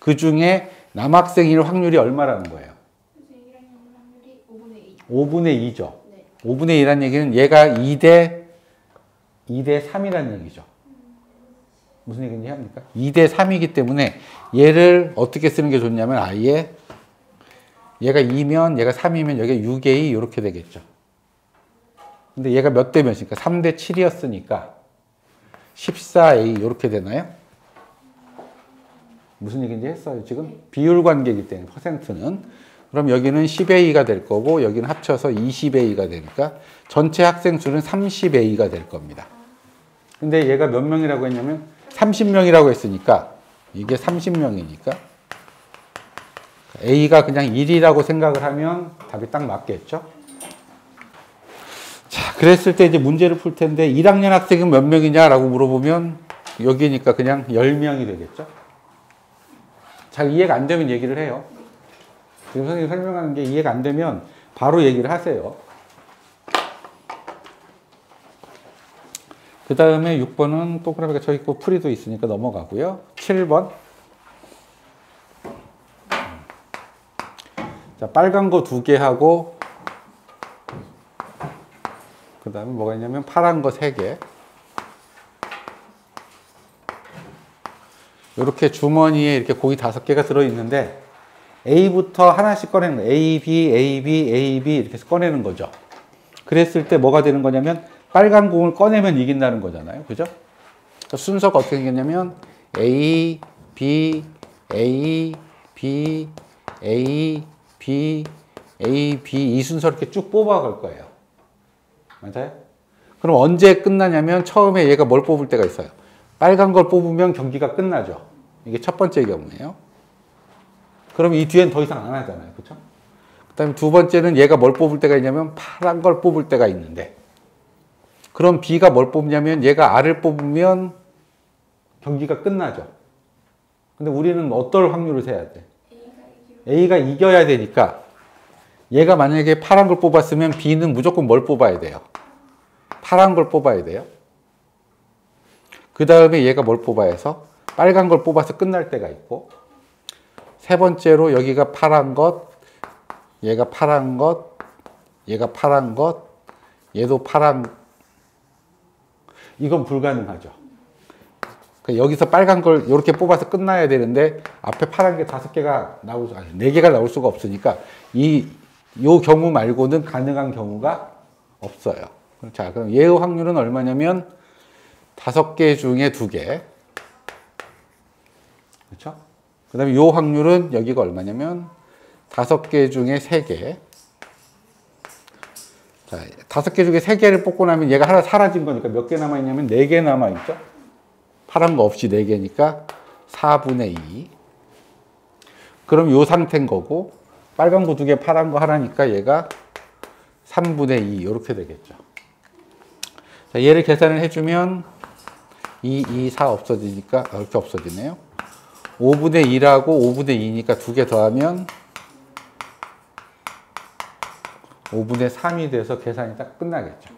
그 중에 남학생일 확률이 얼마라는 거예요? 5분의 2죠. 네. 5분의 2라는 얘기는 얘가 2대 3이라는 얘기죠. 무슨 얘기인지 합니까? 2대 3이기 때문에 얘를 어떻게 쓰는 게 좋냐면 아예 얘가 2면 얘가 3이면 여기가 6의 2 이렇게 되겠죠. 근데 얘가 몇 대 몇이니까 3대 7이었으니까 14A 이렇게 되나요? 무슨 얘기인지 했어요. 지금 비율 관계이기 때문에 퍼센트는. 그럼 여기는 10A가 될 거고 여기는 합쳐서 20A가 되니까 전체 학생 수는 30A가 될 겁니다. 근데 얘가 몇 명이라고 했냐면 30명이라고 했으니까 이게 30명이니까 A가 그냥 1이라고 생각을 하면 답이 딱 맞겠죠? 자, 그랬을 때 이제 문제를 풀 텐데 1학년 학생은 몇 명이냐라고 물어보면 여기니까 그냥 10명이 되겠죠? 잘 이해가 안 되면 얘기를 해요. 지금 선생님이 설명하는 게 이해가 안 되면 바로 얘기를 하세요. 그 다음에 6번은 동그라미가 쳐 있고 풀이도 있으니까 넘어가고요. 7번. 자, 빨간 거 2개 하고 그 다음에 뭐가 있냐면 파란 거 3개. 이렇게 주머니에 이렇게 고기 5개가 들어있는데 A부터 하나씩 꺼내는 거예요. A, B, A, B, A, B 이렇게 해서 꺼내는 거죠. 그랬을 때 뭐가 되는 거냐면 빨간 공을 꺼내면 이긴다는 거잖아요. 그죠? 순서가 어떻게 생겼냐면 A, B, A, B, A, B, A, B 이 순서로 이렇게 쭉 뽑아갈 거예요. 맞아요? 그럼 언제 끝나냐면 처음에 얘가 뭘 뽑을 때가 있어요. 빨간 걸 뽑으면 경기가 끝나죠. 이게 첫 번째 경우예요. 그럼 이 뒤엔 더 이상 안 하잖아요. 그렇죠? 그 다음에 두 번째는 얘가 뭘 뽑을 때가 있냐면 파란 걸 뽑을 때가 있는데 그럼 B가 뭘 뽑냐면 얘가 R을 뽑으면 경기가 끝나죠. 근데 우리는 어떨 확률을 세야 돼? A가 이겨야 되니까 얘가 만약에 파란 걸 뽑았으면 B는 무조건 뭘 뽑아야 돼요? 파란 걸 뽑아야 돼요. 그 다음에 얘가 뭘 뽑아야 해서 빨간 걸 뽑아서 끝날 때가 있고 세 번째로 여기가 파란 것, 얘가 파란 것, 얘가 파란 것, 얘도 파란 이건 불가능하죠. 그러니까 여기서 빨간 걸 이렇게 뽑아서 끝나야 되는데 앞에 파란 게 5개가 나올 수, 아니 4개가 나올 수가 없으니까 요 경우 말고는 가능한 경우가 없어요. 자, 그럼 얘의 확률은 얼마냐면 5개 중에 2개. 그렇죠? 그 다음에 요 확률은 여기가 얼마냐면 5개 중에 3개. 자, 5개 중에 3개를 뽑고 나면 얘가 하나 사라진 거니까 몇 개 남아있냐면 4개 남아있죠? 파란 거 없이 4개니까 4분의 2. 그럼 요 상태인 거고, 빨간 거 2개, 파란 거 하나니까 얘가 3분의 2. 이렇게 되겠죠. 자, 얘를 계산을 해주면 2, 2, 4 없어지니까, 이렇게 없어지네요. 5분의 2라고 5분의 2니까 2개 더하면 5분의 3이 돼서 계산이 딱 끝나겠죠.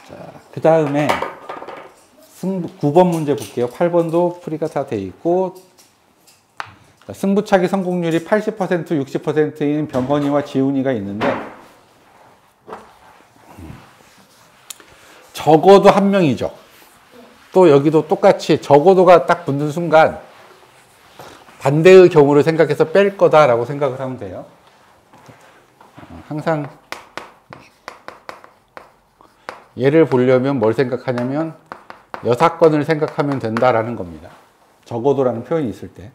자, 그 다음에 9번 문제 볼게요. 8번도 풀이가 다 돼 있고, 자, 승부차기 성공률이 80%, 60%인 병건이와 지훈이가 있는데, 적어도 한 명이죠. 또 여기도 똑같이 적어도가 딱 붙는 순간 반대의 경우를 생각해서 뺄 거다라고 생각을 하면 돼요. 항상 얘를 보려면 뭘 생각하냐면 여사건을 생각하면 된다라는 겁니다. 적어도라는 표현이 있을 때.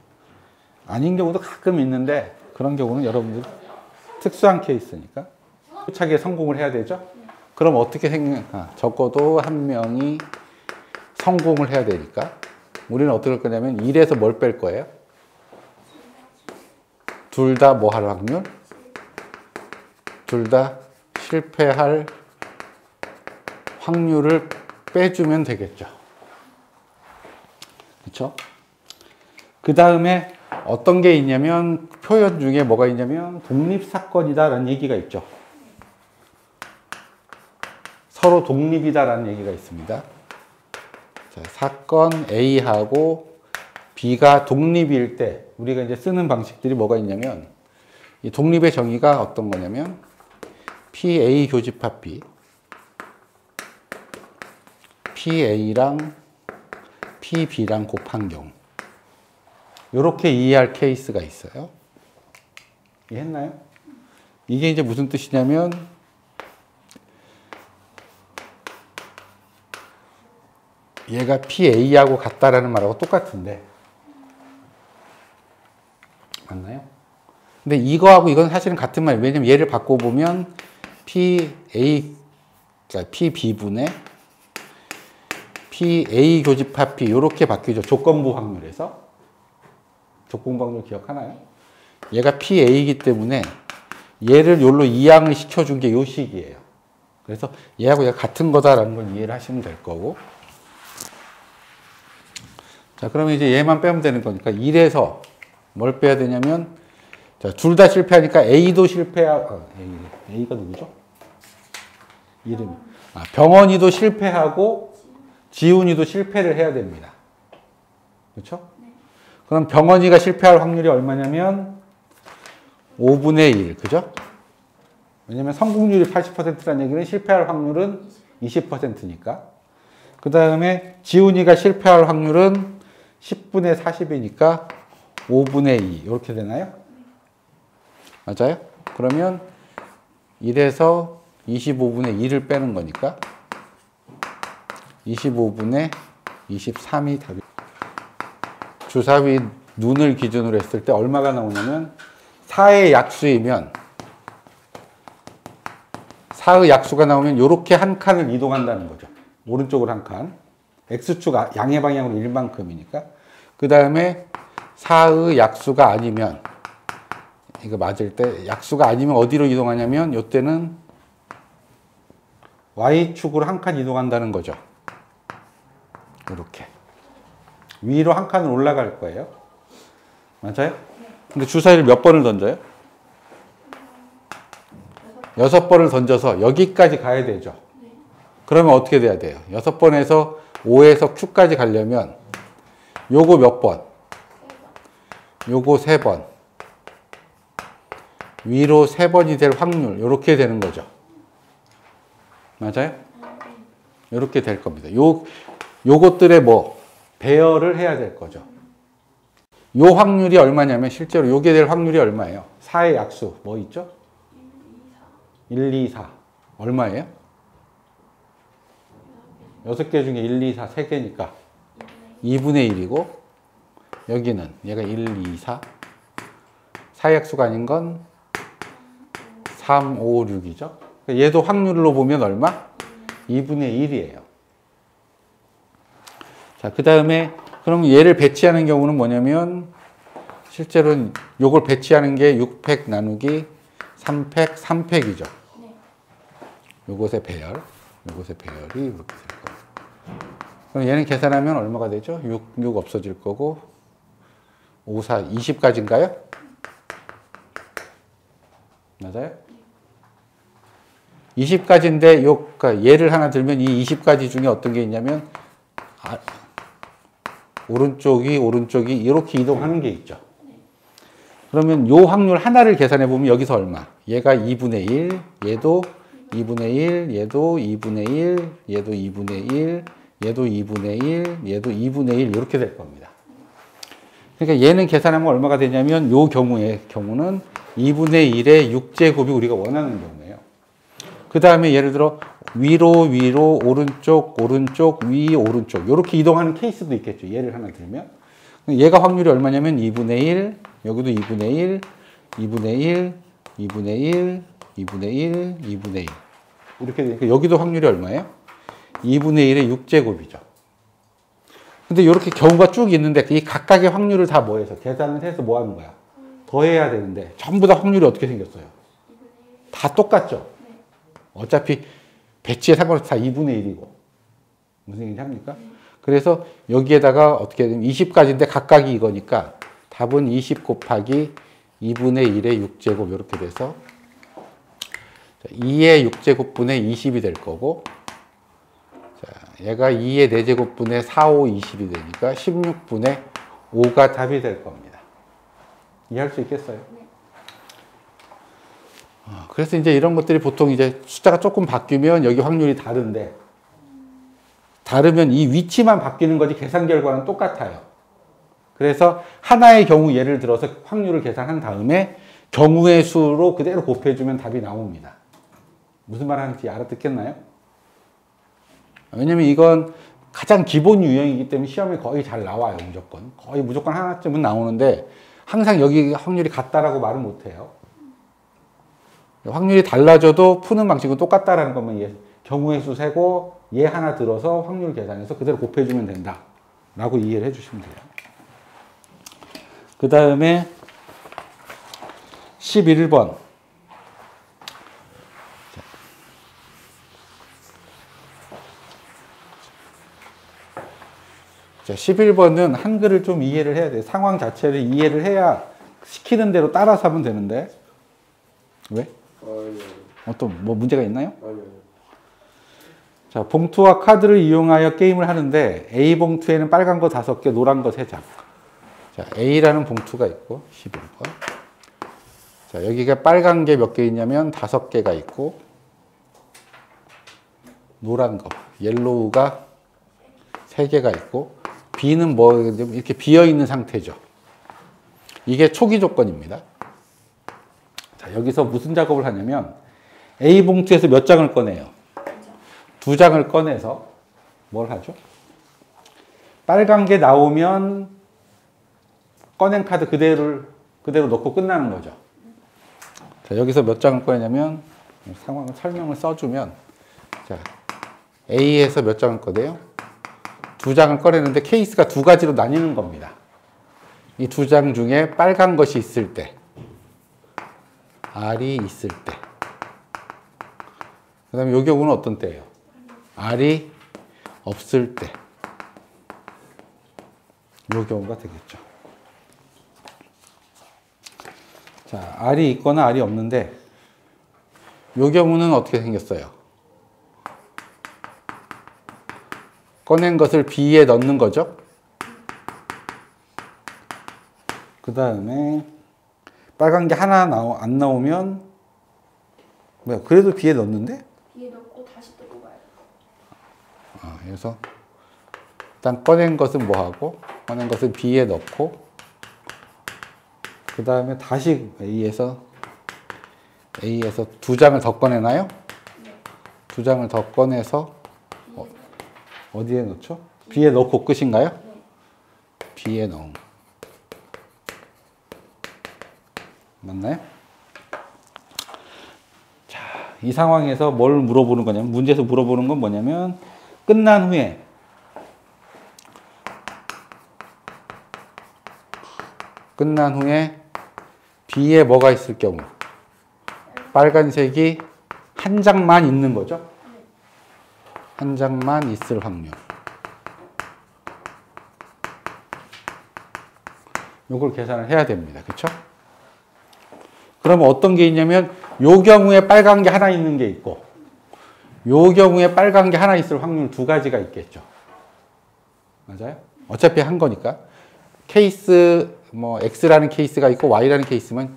아닌 경우도 가끔 있는데 그런 경우는 여러분들 특수한 케이스니까 차기에 성공을 해야 되죠. 그럼 어떻게 적어도 한 명이 성공을 해야 되니까 우리는 어떻게 할 거냐면 1에서 뭘 뺄 거예요? 둘 다 뭐 할 확률? 둘 다 실패할 확률을 빼주면 되겠죠. 그렇죠? 그 다음에 어떤 게 있냐면 표현 중에 뭐가 있냐면 독립사건이다라는 얘기가 있죠. 서로 독립이다라는 얘기가 있습니다. 자, 사건 A하고 B가 독립일 때 우리가 이제 쓰는 방식들이 뭐가 있냐면 이 독립의 정의가 어떤 거냐면 PA 교집합 B, PA랑 PB랑 곱한 경우 이렇게 이해할 케이스가 있어요. 이해했나요? 이게 이제 무슨 뜻이냐면 얘가 PA하고 같다라는 말하고 똑같은데 맞나요? 근데 이거하고 이건 사실은 같은 말이에요. 왜냐면 얘를 바꿔보면 PA, 그러니까 PB분의 PA 교집합 B 이렇게 바뀌죠. 조건부 확률에서. 조건부 확률 기억하나요? 얘가 PA이기 때문에 얘를 여기로 이항을 시켜준 게 요 식이에요. 그래서 얘하고 얘가 같은 거다라는 걸 이해를 하시면 될 거고. 자, 그러면 이제 얘만 빼면 되는 거니까 1에서 뭘 빼야 되냐면 자, 둘 다 실패하니까 A도 A가 누구죠? 이름. 병원이도 실패하고 지훈이도 실패를 해야 됩니다. 그렇죠? 네. 그럼 병원이가 실패할 확률이 얼마냐면 5분의 1, 그죠? 왜냐면 성공률이 80%라는 얘기는 실패할 확률은 20%니까. 그 다음에 지훈이가 실패할 확률은 10분의 40이니까 5분의 2 이렇게 되나요? 맞아요? 그러면 1에서 25분의 2를 빼는 거니까 25분의 23이 답이. 주사위 눈을 기준으로 했을 때 얼마가 나오냐면 4의 약수이면 4의 약수가 나오면 이렇게 한 칸을 이동한다는 거죠. 오른쪽으로 한 칸. X축 양의 방향으로 1만큼이니까. 그 다음에 4의 약수가 아니면 이거 맞을 때 약수가 아니면 어디로 이동하냐면 이때는 Y축으로 한 칸 이동한다는 거죠. 이렇게 위로 한 칸을 올라갈 거예요. 맞아요? 근데 주사위를 몇 번을 던져요? 6번을 던져서 여기까지 가야 되죠. 그러면 어떻게 돼야 돼요? 6번에서 5에서 Q까지 가려면 요거 몇 번? 요거 3번. 위로 3번이 될 확률 이렇게 되는 거죠. 맞아요? 이렇게 될 겁니다. 요것들의 배열을 해야 될 거죠. 요 확률이 얼마냐면 실제로 요게 될 확률이 얼마예요? 4의 약수 뭐 있죠? 1, 2, 4 얼마예요? 6개 중에 1, 2, 4 3개니까 2분의 1이고 여기는 얘가 1, 2, 4 4의 약수가 아닌 건 3, 5, 6이죠. 얘도 확률로 보면 얼마? 2분의 1이에요. 자, 그 다음에 그럼 얘를 배치하는 경우는 뭐냐면 실제로는 요걸 배치하는 게 6팩 나누기 3팩, 3팩이죠. 요것의 배열이 이렇게 될 거예요. 그럼 얘는 계산하면 얼마가 되죠? 6 없어질 거고 5, 4, 20까지인가요? 맞아요? 20까지인데 그러니까 얘를 하나 들면 이 20가지 중에 어떤 게 있냐면 오른쪽이 이렇게 이동하는 게 있죠. 그러면 요 확률 하나를 계산해 보면 여기서 얼마? 얘가 2분의 1, 얘도 2분의 1, 얘도 2분의 1, 얘도 2분의 1, 얘도 2분의 1, 얘도 2분의 1 이렇게 될 겁니다. 그러니까 얘는 계산하면 얼마가 되냐면 요 경우는 2분의 1의 6제곱이 우리가 원하는 경우예요. 그 다음에 예를 들어 위로 오른쪽 위 오른쪽 이렇게 이동하는 케이스도 있겠죠. 얘를 하나 들면 얘가 확률이 얼마냐면 2분의 1 여기도 2분의 1 2분의 1 2분의 1 2분의 1 2분의 1 이렇게 되니까 여기도 확률이 얼마예요? 2분의 1의 6제곱이죠. 근데 이렇게 경우가 쭉 있는데 이 각각의 확률을 다 뭐해서 계산을 해서 뭐 하는 거야? 더해야 되는데 전부 다 확률이 어떻게 생겼어요? 다 똑같죠? 어차피 배치에 상관없이 다 2분의 1이고 무슨 얘기인지 합니까? 그래서 여기에다가 어떻게 되면 20가지인데 각각이 이거니까 답은 20 곱하기 2분의 1의 6제곱 이렇게 돼서 2의 6제곱분의 20이 될 거고 자, 얘가 2의 4제곱분의 4, 5, 20이 되니까 16분의 5가 답이 될 겁니다. 이해할 수 있겠어요? 네. 그래서 이제 이런 것들이 보통 이제 숫자가 조금 바뀌면 여기 확률이 다른데, 다르면 이 위치만 바뀌는 거지 계산 결과는 똑같아요. 그래서 하나의 경우 예를 들어서 확률을 계산한 다음에 경우의 수로 그대로 곱해주면 답이 나옵니다. 무슨 말 하는지 알아듣겠나요? 왜냐면 이건 가장 기본 유형이기 때문에 시험에 거의 잘 나와요. 무조건. 거의 무조건 하나쯤은 나오는데 항상 여기 확률이 같다라고 말은 못해요. 확률이 달라져도 푸는 방식은 똑같다라는 것만 경우의 수 세고 얘 하나 들어서 확률 계산해서 그대로 곱해주면 된다 라고 이해를 해주시면 돼요. 그 다음에 11번. 자, 11번은 한글을 좀 이해를 해야 돼요. 상황 자체를 이해를 해야 시키는 대로 따라서 하면 되는데. 왜? 어떤 뭐 문제가 있나요? 자, 봉투와 카드를 이용하여 게임을 하는데 A 봉투에는 빨간 거 5개, 노란 거 3장. 자, A라는 봉투가 있고 11번. 자, 여기가 빨간 게 몇 개 있냐면 5개가 있고 노란 거, 옐로우가 3개가 있고 B는 뭐 이렇게 비어 있는 상태죠. 이게 초기 조건입니다. 자, 여기서 무슨 작업을 하냐면 A 봉투에서 몇 장을 꺼내요? 2장을 꺼내서 뭘 하죠? 빨간 게 나오면 꺼낸 카드 그대로 넣고 끝나는 거죠. 자, 여기서 몇 장을 꺼내냐면 상황을 설명을 써주면 자, A에서 몇 장을 꺼내요? 2장을 꺼내는데 케이스가 2가지로 나뉘는 겁니다. 이 2장 중에 빨간 것이 있을 때, R이 있을 때. 그 다음에 이 경우는 어떤 때예요? R이 없을 때. 이 경우가 되겠죠. 자, R이 있거나 R이 없는데 이 경우는 어떻게 생겼어요? 꺼낸 것을 B에 넣는 거죠. 그 다음에 빨간 게 하나 안 나오면 뭐야? 그래도 B에 넣는데? B에 넣고 다시 또 뽑아요. 그래서 일단 꺼낸 것은 뭐 하고 꺼낸 것은 B에 넣고 그 다음에 다시 A에서 2장을 더 꺼내나요? 네. 2장을 더 꺼내서 어디에 넣죠? B에 넣고 끝인가요? 네. B에 넣은. 맞나요? 자, 이 상황에서 뭘 물어보는 거냐면, 문제에서 물어보는 건 뭐냐면, 끝난 후에 B에 뭐가 있을 경우, 빨간색이 한 장만 있는 거죠? 한 장만 있을 확률. 요걸 계산을 해야 됩니다. 그렇죠? 그러면 어떤 게 있냐면 요 경우에 빨간 게 하나 있는 게 있고 요 경우에 빨간 게 하나 있을 확률 2가지가 있겠죠. 맞아요? 어차피 한 거니까. 케이스 뭐 X라는 케이스가 있고 Y라는 케이스면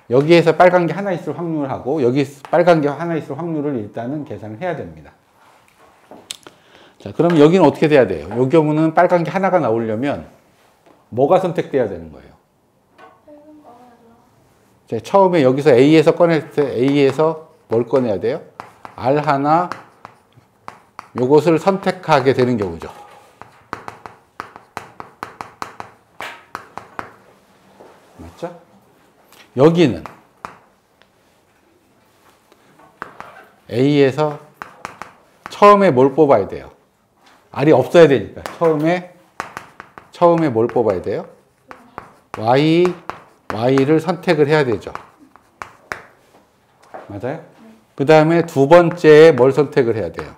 여기에서 빨간 게 하나 있을 확률하고 여기 빨간 게 하나 있을 확률을 일단은 계산을 해야 됩니다. 자, 그럼 여기는 어떻게 돼야 돼요? 이 경우는 빨간 게 하나가 나오려면 뭐가 선택돼야 되는 거예요? 자, 처음에 여기서 A에서 꺼낼 때 A에서 뭘 꺼내야 돼요? R 하나 요것을 선택하게 되는 경우죠. 맞죠? 여기는 A에서 처음에 뭘 뽑아야 돼요? R이 없어야 되니까 처음에 뭘 뽑아야 돼요? Y를 선택을 해야 되죠. 맞아요? 그 다음에 두 번째에 뭘 선택을 해야 돼요?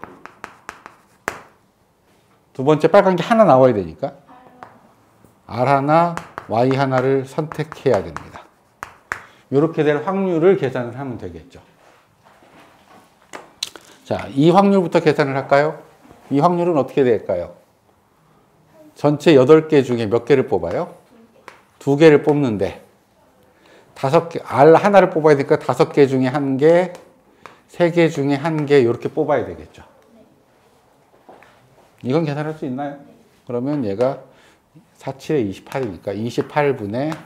두 번째 빨간 게 하나 나와야 되니까 R 하나, Y 하나를 선택해야 됩니다. 이렇게 될 확률을 계산을 하면 되겠죠. 자, 이 확률부터 계산을 할까요? 이 확률은 어떻게 될까요? 전체 8개 중에 몇 개를 뽑아요? 두 개를 뽑는데 다섯 개, R 하나를 뽑아야 되니까 다섯 개 중에 한 개, 세 개 중에 한 개 이렇게 뽑아야 되겠죠. 이건 계산할 수 있나요? 그러면 얘가 4, 7에 28이니까 28분의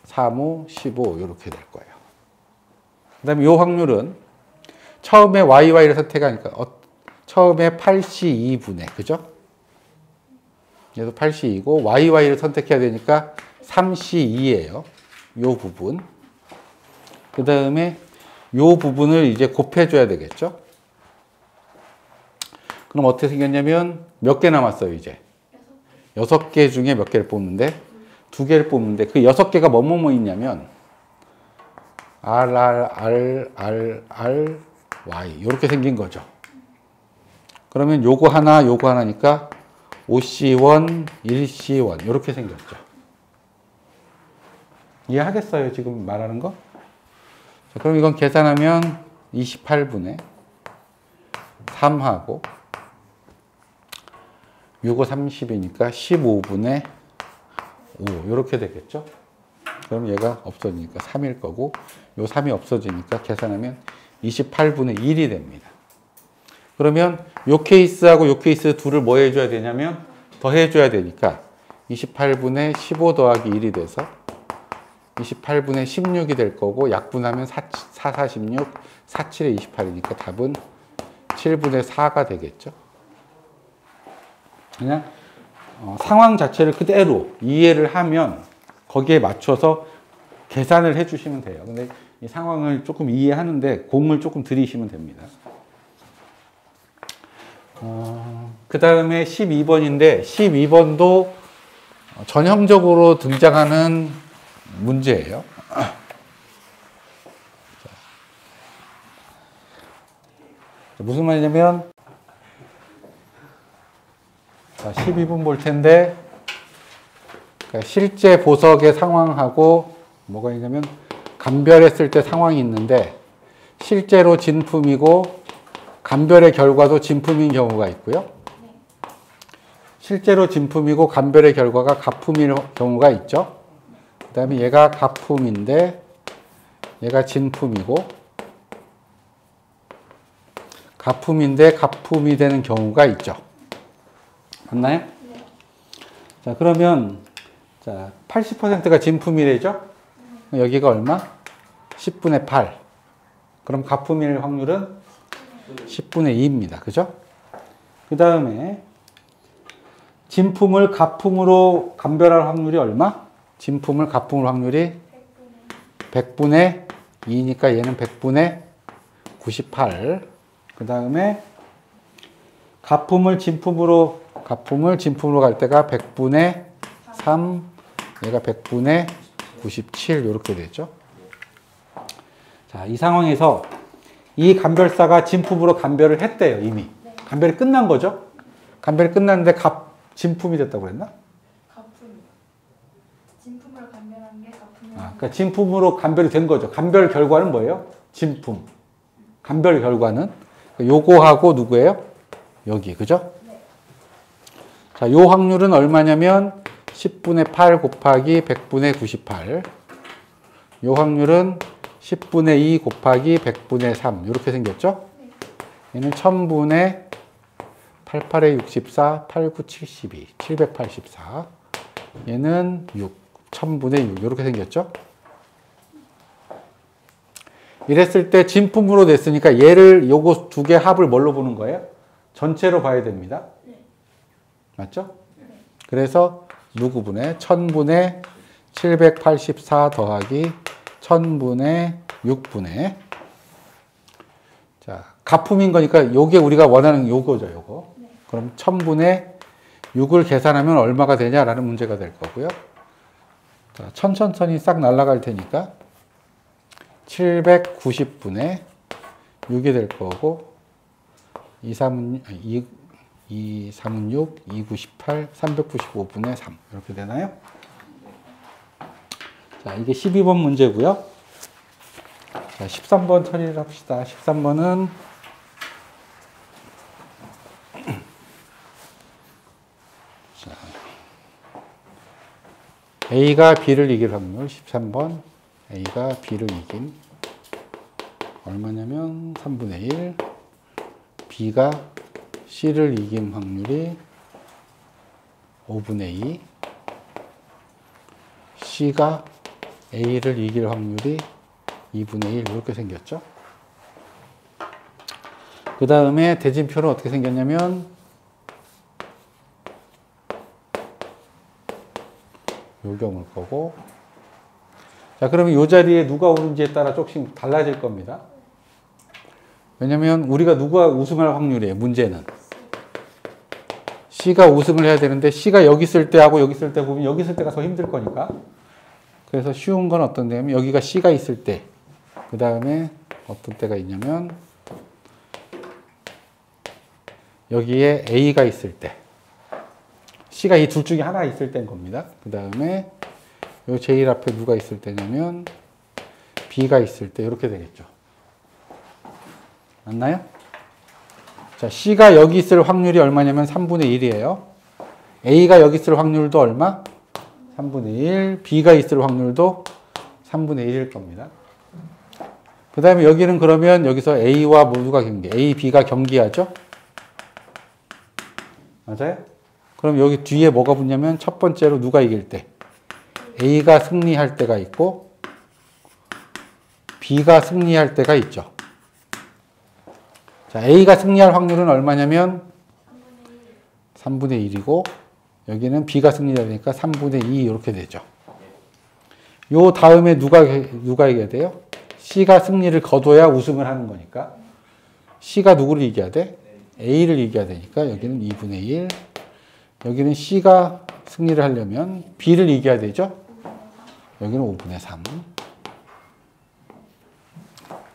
3, 5, 15 이렇게 될 거예요. 그 다음에 이 확률은 처음에 YY를 선택하니까 처음에 8C2분의 그죠? 얘도 8C2고 YY를 선택해야 되니까 3C2예요. 요 부분. 그 다음에 요 부분을 이제 곱해줘야 되겠죠? 그럼 어떻게 생겼냐면 몇 개 남았어요, 이제? 6개 중에 몇 개를 뽑는데? 2개를 뽑는데 그 6개가 뭐뭐뭐 있냐면 Y 이렇게 생긴 거죠. 그러면 요거 하나니까 5C1, 1C1 이렇게 생겼죠. 이해하겠어요? 지금 말하는 거? 자, 그럼 이건 계산하면 28분의 3하고 6, 5, 30이니까 15분의 5 이렇게 되겠죠? 그럼 얘가 없어지니까 3일 거고 요 3이 없어지니까 계산하면 28분의 1이 됩니다. 그러면 요 케이스하고 요 케이스 둘을 뭐 해줘야 되냐면 더 해줘야 되니까 28분의 15 더하기 1이 돼서 28분의 16이 될 거고 약분하면 4, 16, 4, 7에 28이니까 답은 7분의 4가 되겠죠. 그냥 상황 자체를 그대로 이해를 하면 거기에 맞춰서 계산을 해주시면 돼요. 근데 이 상황을 조금 이해하는데 공을 조금 들이시면 됩니다. 그 다음에 12번인데 12번도 전형적으로 등장하는 문제예요. 무슨 말이냐면 자, 12번 볼 텐데 그러니까 실제 보석의 상황하고 뭐가 있냐면 감별했을 때 상황이 있는데 실제로 진품이고 감별의 결과도 진품인 경우가 있고요. 실제로 진품이고 감별의 결과가 가품일 경우가 있죠. 그 다음에 얘가 가품인데 얘가 진품이고 가품인데 가품이 되는 경우가 있죠. 맞나요? 네. 자, 그러면 자, 80%가 진품이래죠? 여기가 얼마? 10분의 8. 그럼 가품일 확률은 10분의 2입니다. 그죠? 그 다음에 진품을 가품으로 감별할 확률이 얼마? 진품을 가품을 확률이 100분의 2니까 얘는 100분의 98. 그 다음에 가품을 진품으로 갈 때가 100분의 3, 얘가 100분의 97 이렇게 되죠. 자, 이 상황에서 이 감별사가 진품으로 감별을 했대요, 이미. 네. 감별이 끝난 거죠. 감별이 끝났는데 진품이 됐다고 그랬나? 가품. 진품으로 감별한 게 가품이. 그러니까 진품으로 감별이 된 거죠. 감별 결과는 뭐예요? 진품. 감별 결과는 요거하고 누구예요? 여기, 그죠? 네. 자, 요 확률은 얼마냐면 10분의 8 곱하기 100분의 98. 요 확률은 10분의 2 곱하기 100분의 3 이렇게 생겼죠? 네. 얘는 1000분의 88에 64, 89, 72, 784. 얘는 6, 1000분의 6 이렇게 생겼죠? 이랬을 때 진품으로 됐으니까 얘를 요거 두 개 합을 뭘로 보는 거예요? 전체로 봐야 됩니다. 네. 맞죠? 네. 그래서 누구분의 1000분의 784 더하기 1000분의 6분의 자, 가품인 거니까 요게 우리가 원하는 요거죠, 요거. 네. 그럼 1000분의 6을 계산하면 얼마가 되냐라는 문제가 될 거고요. 자, 천천히 싹 날아갈 테니까 790분의 6이 될 거고 2, 3은 6, 2, 98, 395분의 3 이렇게 되나요? 자, 이게 12번 문제고요. 자, 13번 처리를 합시다. 13번은 자, A가 B를 이길 확률 13번. A가 B를 이긴 얼마냐면 3분의 1. B가 C를 이긴 확률이 5분의 2. C가 A를 이길 확률이 2분의 1 이렇게 생겼죠. 그 다음에 대진표는 어떻게 생겼냐면 요 경우일 거고, 자 그러면 이 자리에 누가 오는지에 따라 조금씩 달라질 겁니다. 왜냐면 우리가 누가 우승할 확률이에요. 문제는 C가 우승을 해야 되는데 C가 여기 있을 때하고 여기 있을 때 보면 여기 있을 때가 더 힘들 거니까, 그래서 쉬운 건 어떤 데냐면 여기가 C가 있을 때, 그 다음에 어떤 때가 있냐면 여기에 A가 있을 때, C가 이 둘 중에 하나 있을 때인 겁니다. 그 다음에 요 제일 앞에 누가 있을 때냐면 B가 있을 때 이렇게 되겠죠. 맞나요? 자, C가 여기 있을 확률이 얼마냐면 3분의 1이에요. A가 여기 있을 확률도 얼마? 3분의 1. B가 있을 확률도 3분의 1일 겁니다. 그 다음에 여기는 그러면 여기서 A와 모두가 경기, A, B가 경기하죠? 맞아요? 그럼 여기 뒤에 뭐가 붙냐면 첫 번째로 누가 이길 때? A가 승리할 때가 있고 B가 승리할 때가 있죠. 자, A가 승리할 확률은 얼마냐면 3분의 1이고 여기는 B가 승리하니까 3분의 2 이렇게 되죠. 요 다음에 누가 이겨야 돼요? C가 승리를 거둬야 우승을 하는 거니까 C가 누구를 이겨야 돼? A를 이겨야 되니까 여기는 2분의 1. 여기는 C가 승리를 하려면 B를 이겨야 되죠? 여기는 5분의 3.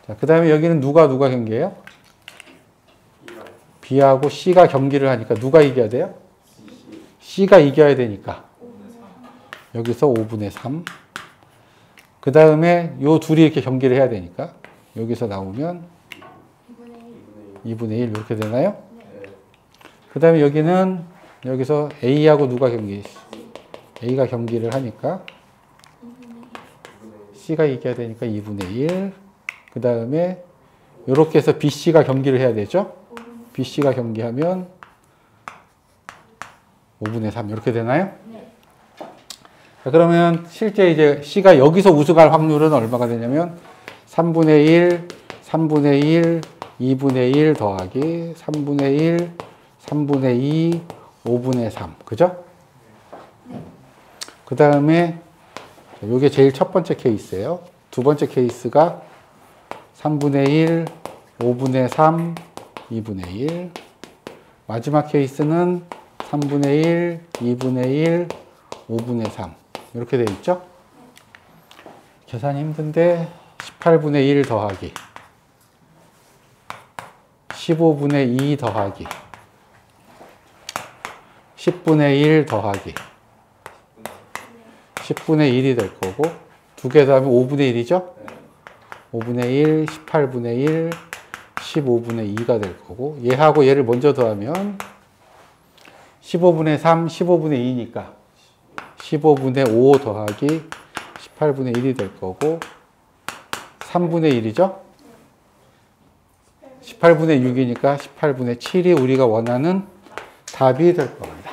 자, 그 다음에 여기는 누가 경기해요? B하고 C가 경기를 하니까 누가 이겨야 돼요? C가 이겨야 되니까 여기서 5분의 3. 그 다음에 요 둘이 이렇게 경기를 해야 되니까 여기서 나오면 2분의 1 이렇게 되나요? 그 다음에 여기는 여기서 A하고 누가 A가 경기를 하니까 C가 이겨야 되니까 2분의 1. 그 다음에 이렇게 해서 BC가 경기를 해야 되죠? BC가 경기하면 5분의 3 이렇게 되나요? 자, 그러면 실제 이제 C가 여기서 우승할 확률은 얼마가 되냐면 3분의 1, 3분의 1, 2분의 1 더하기 3분의 1, 3분의 2, 5분의 3. 그죠? 그 다음에 이게 제일 첫 번째 케이스예요. 두 번째 케이스가 3분의 1, 5분의 3, 2분의 1. 마지막 케이스는 3분의 1, 2분의 1, 5분의 3. 이렇게 되어 있죠? 계산이 힘든데 18분의 1 더하기 15분의 2 더하기 10분의 1 더하기 10분의 1이 될 거고, 두 개 더하면 5분의 1이죠? 5분의 1, 18분의 1, 15분의 2가 될 거고, 얘하고 얘를 먼저 더하면 15분의 3, 15분의 2니까 15분의 5 더하기 18분의 1이 될 거고, 3분의 1이죠? 18분의 6이니까 18분의 7이 우리가 원하는 답이 될 겁니다.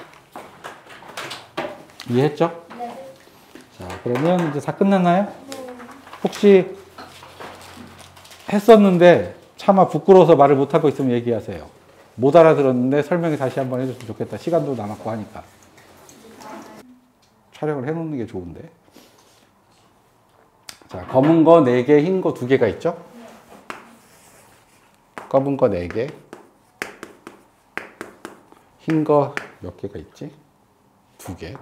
이해했죠? 네. 자, 그러면 이제 다 끝났나요? 혹시 했었는데 차마 부끄러워서 말을 못하고 있으면 얘기하세요. 못 알아들었는데 설명을 다시 한번 해줬으면 좋겠다. 시간도 남았고 하니까. 촬영을 해놓는 게 좋은데. 자, 검은 거 4개, 흰 거 2개가 있죠? 검은 거 4개. 흰 거 몇 개가 있지? 2개.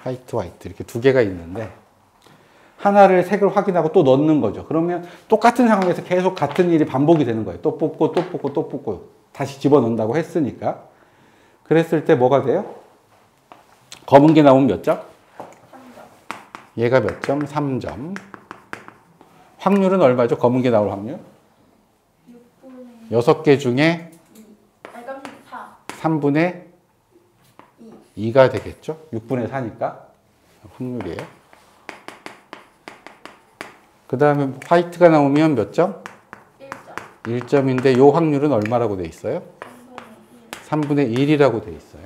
화이트 이렇게 2개가 있는데 하나를 색을 확인하고 또 넣는 거죠. 그러면 똑같은 상황에서 계속 같은 일이 반복이 되는 거예요. 또 뽑고 또 뽑고 또 뽑고 다시 집어넣는다고 했으니까. 그랬을 때 뭐가 돼요? 검은 게 나오면 몇 점? 3점. 얘가 몇 점? 3점. 확률은 얼마죠? 검은 게 나올 확률? 6개 중에 4. 3분의 2가 되겠죠? 6분의 4니까. 확률이에요. 그 다음에 화이트가 나오면 몇 점? 1점. 1점인데 요 확률은 얼마라고 돼 있어요? 3분의 1이라고 돼 있어요.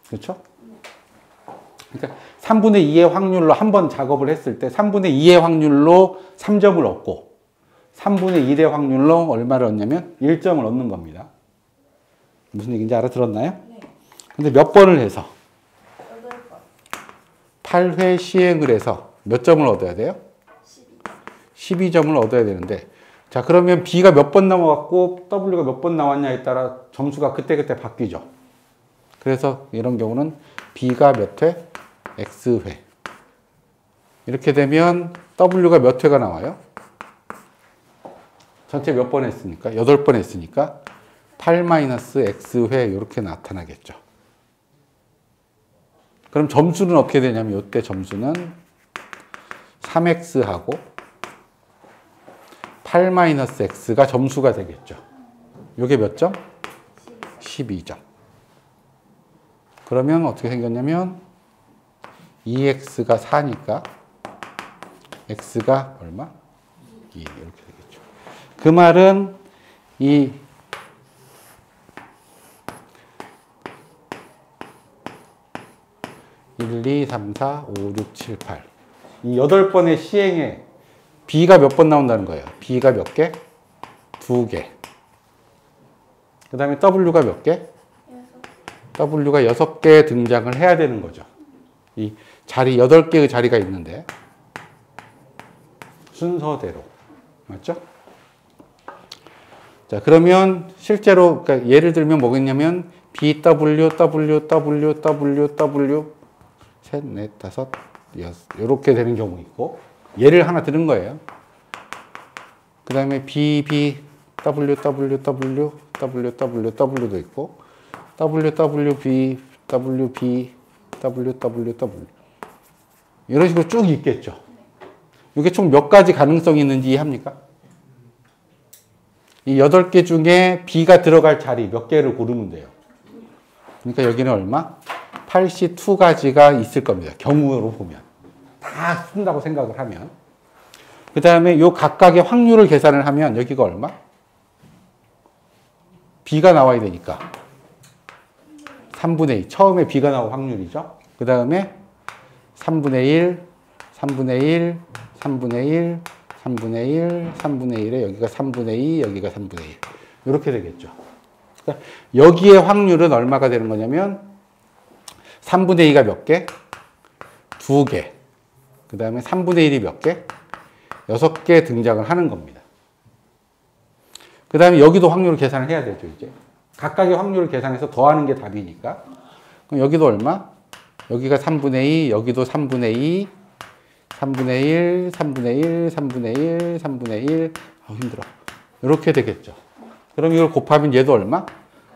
그렇죠? 그러니까 3분의 2의 확률로 한번 작업을 했을 때 3분의 2의 확률로 3점을 얻고 3분의 1의 확률로 얼마를 얻냐면 1점을 얻는 겁니다. 무슨 얘기인지 알아들었나요? 네. 근데 몇 번을 해서 8번. 8회 시행을 해서 몇 점을 얻어야 돼요? 12. 12점을 얻어야 되는데 자 그러면 B가 몇 번 나와갖고 W가 몇 번 나왔냐에 따라 점수가 그때그때 바뀌죠. 그래서 이런 경우는 B가 몇 회? X회. 이렇게 되면 W가 몇 회가 나와요? 전체 몇 번 했으니까? 8번 했으니까 8-X회 이렇게 나타나겠죠. 그럼 점수는 어떻게 되냐면 이때 점수는 3X하고 8-X가 점수가 되겠죠. 이게 몇 점? 12점. 그러면 어떻게 생겼냐면 2X가 4니까 X가 얼마? 2 이렇게 되겠죠. 그 말은 이 (1, 2, 3, 4, 5, 6, 7, 8) 이 8번의 시행에 B가 몇 번 나온다는 거예요. B가 몇 개? 2개. 그 다음에 W가 몇 개? 6. W가 6개 등장을 해야 되는 거죠. 이 자리, 8개의 자리가 있는데 순서대로. 맞죠? 자, 그러면 실제로, 그러니까 예를 들면 뭐겠냐면 BW, W, W, W, W, 셋, 넷, 다섯, 여섯. 이렇게 되는 경우 있고, 예를 하나 드는 거예요. 그 다음에 B, B, W, W, W, W, W, W도 있고, W, W, B, W, B, W, W, W. 이런 식으로 쭉 있겠죠. 이게 총 몇 가지 가능성이 있는지 이해합니까? 이 8개 중에 B가 들어갈 자리 몇 개를 고르면 돼요. 그러니까 여기는 얼마? 82가지가 있을 겁니다. 경우로 보면. 다 쓴다고 생각을 하면. 그 다음에 요 각각의 확률을 계산을 하면 여기가 얼마? B가 나와야 되니까. 3분의 2. 처음에 B가 나올 확률이죠. 그 다음에 3분의 1, 3분의 1, 3분의 1, 3분의 1, 3분의 1에 여기가 3분의 2, 여기가 3분의 1. 이렇게 되겠죠. 그러니까 여기의 확률은 얼마가 되는 거냐면 3분의 2가 몇 개? 2개. 그 다음에 3분의 1이 몇 개? 6개 등장을 하는 겁니다. 그 다음에 여기도 확률을 계산을 해야 되죠, 이제. 각각의 확률을 계산해서 더하는 게 답이니까. 그럼 여기도 얼마? 여기가 3분의 2, 여기도 3분의 2, 3분의 1, 3분의 1, 3분의 1, 3분의 1. 힘들어. 이렇게 되겠죠. 그럼 이걸 곱하면 얘도 얼마?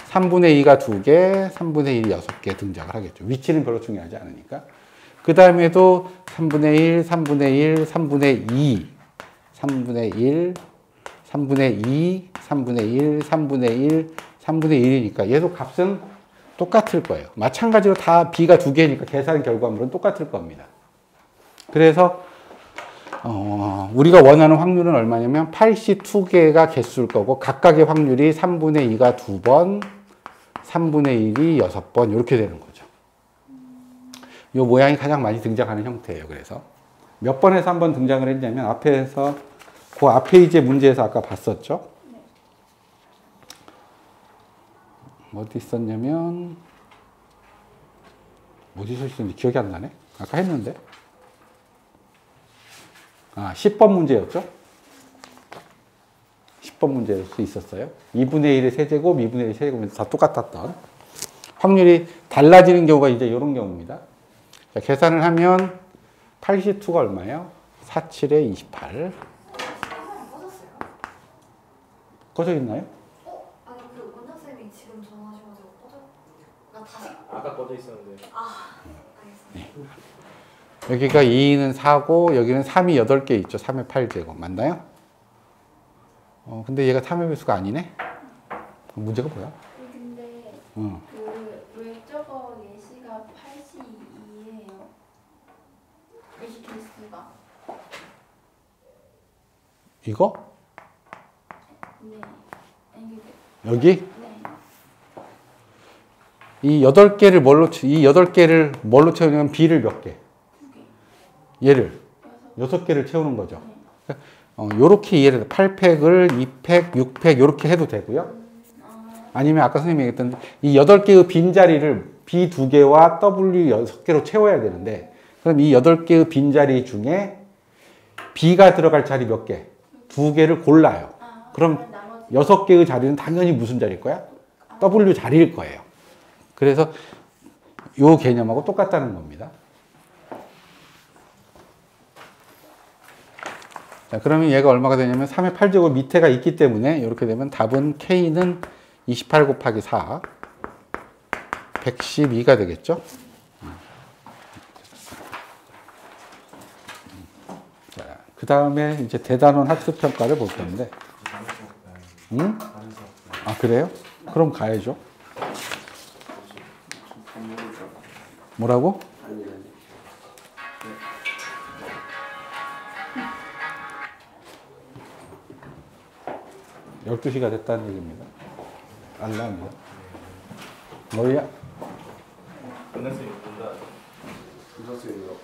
3분의 2가 2개, 3분의 1이 6개 등장을 하겠죠. 위치는 별로 중요하지 않으니까. 그 다음에도 3분의 1, 3분의 1, 3분의 2, 3분의 1, 3분의 2, 3분의 1, 3분의 1, 3분의 1이니까 얘도 값은 똑같을 거예요. 마찬가지로 다 B가 2개니까 계산 결과물은 똑같을 겁니다. 그래서 우리가 원하는 확률은 얼마냐면 82개가 개수일 거고 각각의 확률이 3분의 2가 2번, 3분의 1이 6번 이렇게 되는 거죠. 이 모양이 가장 많이 등장하는 형태예요. 그래서 몇 번에서 한 번 등장을 했냐면 앞에서 그 앞에 이제 문제에서 아까 봤었죠. 어디 있었냐면 어디서 있었는지 기억이 안 나네. 아까 했는데. 10번 문제였죠? 10번 문제일 수 있었어요. 2분의 1의 세제곱, 2분의 1의 세제곱에서 다 똑같았던. 확률이 달라지는 경우가 이제 이런 경우입니다. 자, 계산을 하면 82가 얼마예요? 47에 28. 꺼졌어요? 꺼져 있나요? 아니 그 원장쌤이 지금 전화하셔가지고 나 다시. 아까 꺼져 있었는데. 알겠습니다. 여기가 2는 4고 여기는 3이 8개 있죠. 3의 8제곱. 맞나요? 근데 얘가 3의 배수가 아니네? 문제가 뭐야? 근데 응. 왜 저거 예시가 82에 A가. 이거? 네. A가. 여기? 네. 이 8개를 뭘로 채우냐면 B를 몇 개? 2개. 얘를 6개를 채우는 거죠. 요렇게 이해를 해요. 8팩을 2팩, 6팩 요렇게 해도 되고요. 아니면 아까 선생님이 얘기했던 이 8개의 빈자리를 B 2개와 W 6개로 채워야 되는데 그럼 이 8개의 빈자리 중에 B가 들어갈 자리 몇 개? 2개를 골라요. 그럼 나머지 6개의 자리는 당연히 무슨 자리일 거야? W 자리일 거예요. 그래서 요 개념하고 똑같다는 겁니다. 자, 그러면 얘가 얼마가 되냐면 3의 8제곱 밑에가 있기 때문에 이렇게 되면 답은 K는 28 곱하기 4, 112가 되겠죠? 자, 그 다음에 이제 대단원 학습평가를 볼 건데. 응? 아, 그래요? 그럼 가야죠. 뭐라고? 12시가 됐다는 얘기입니다. 알람이요. 뭐야? 끝났으니 본다. 끝났으니요.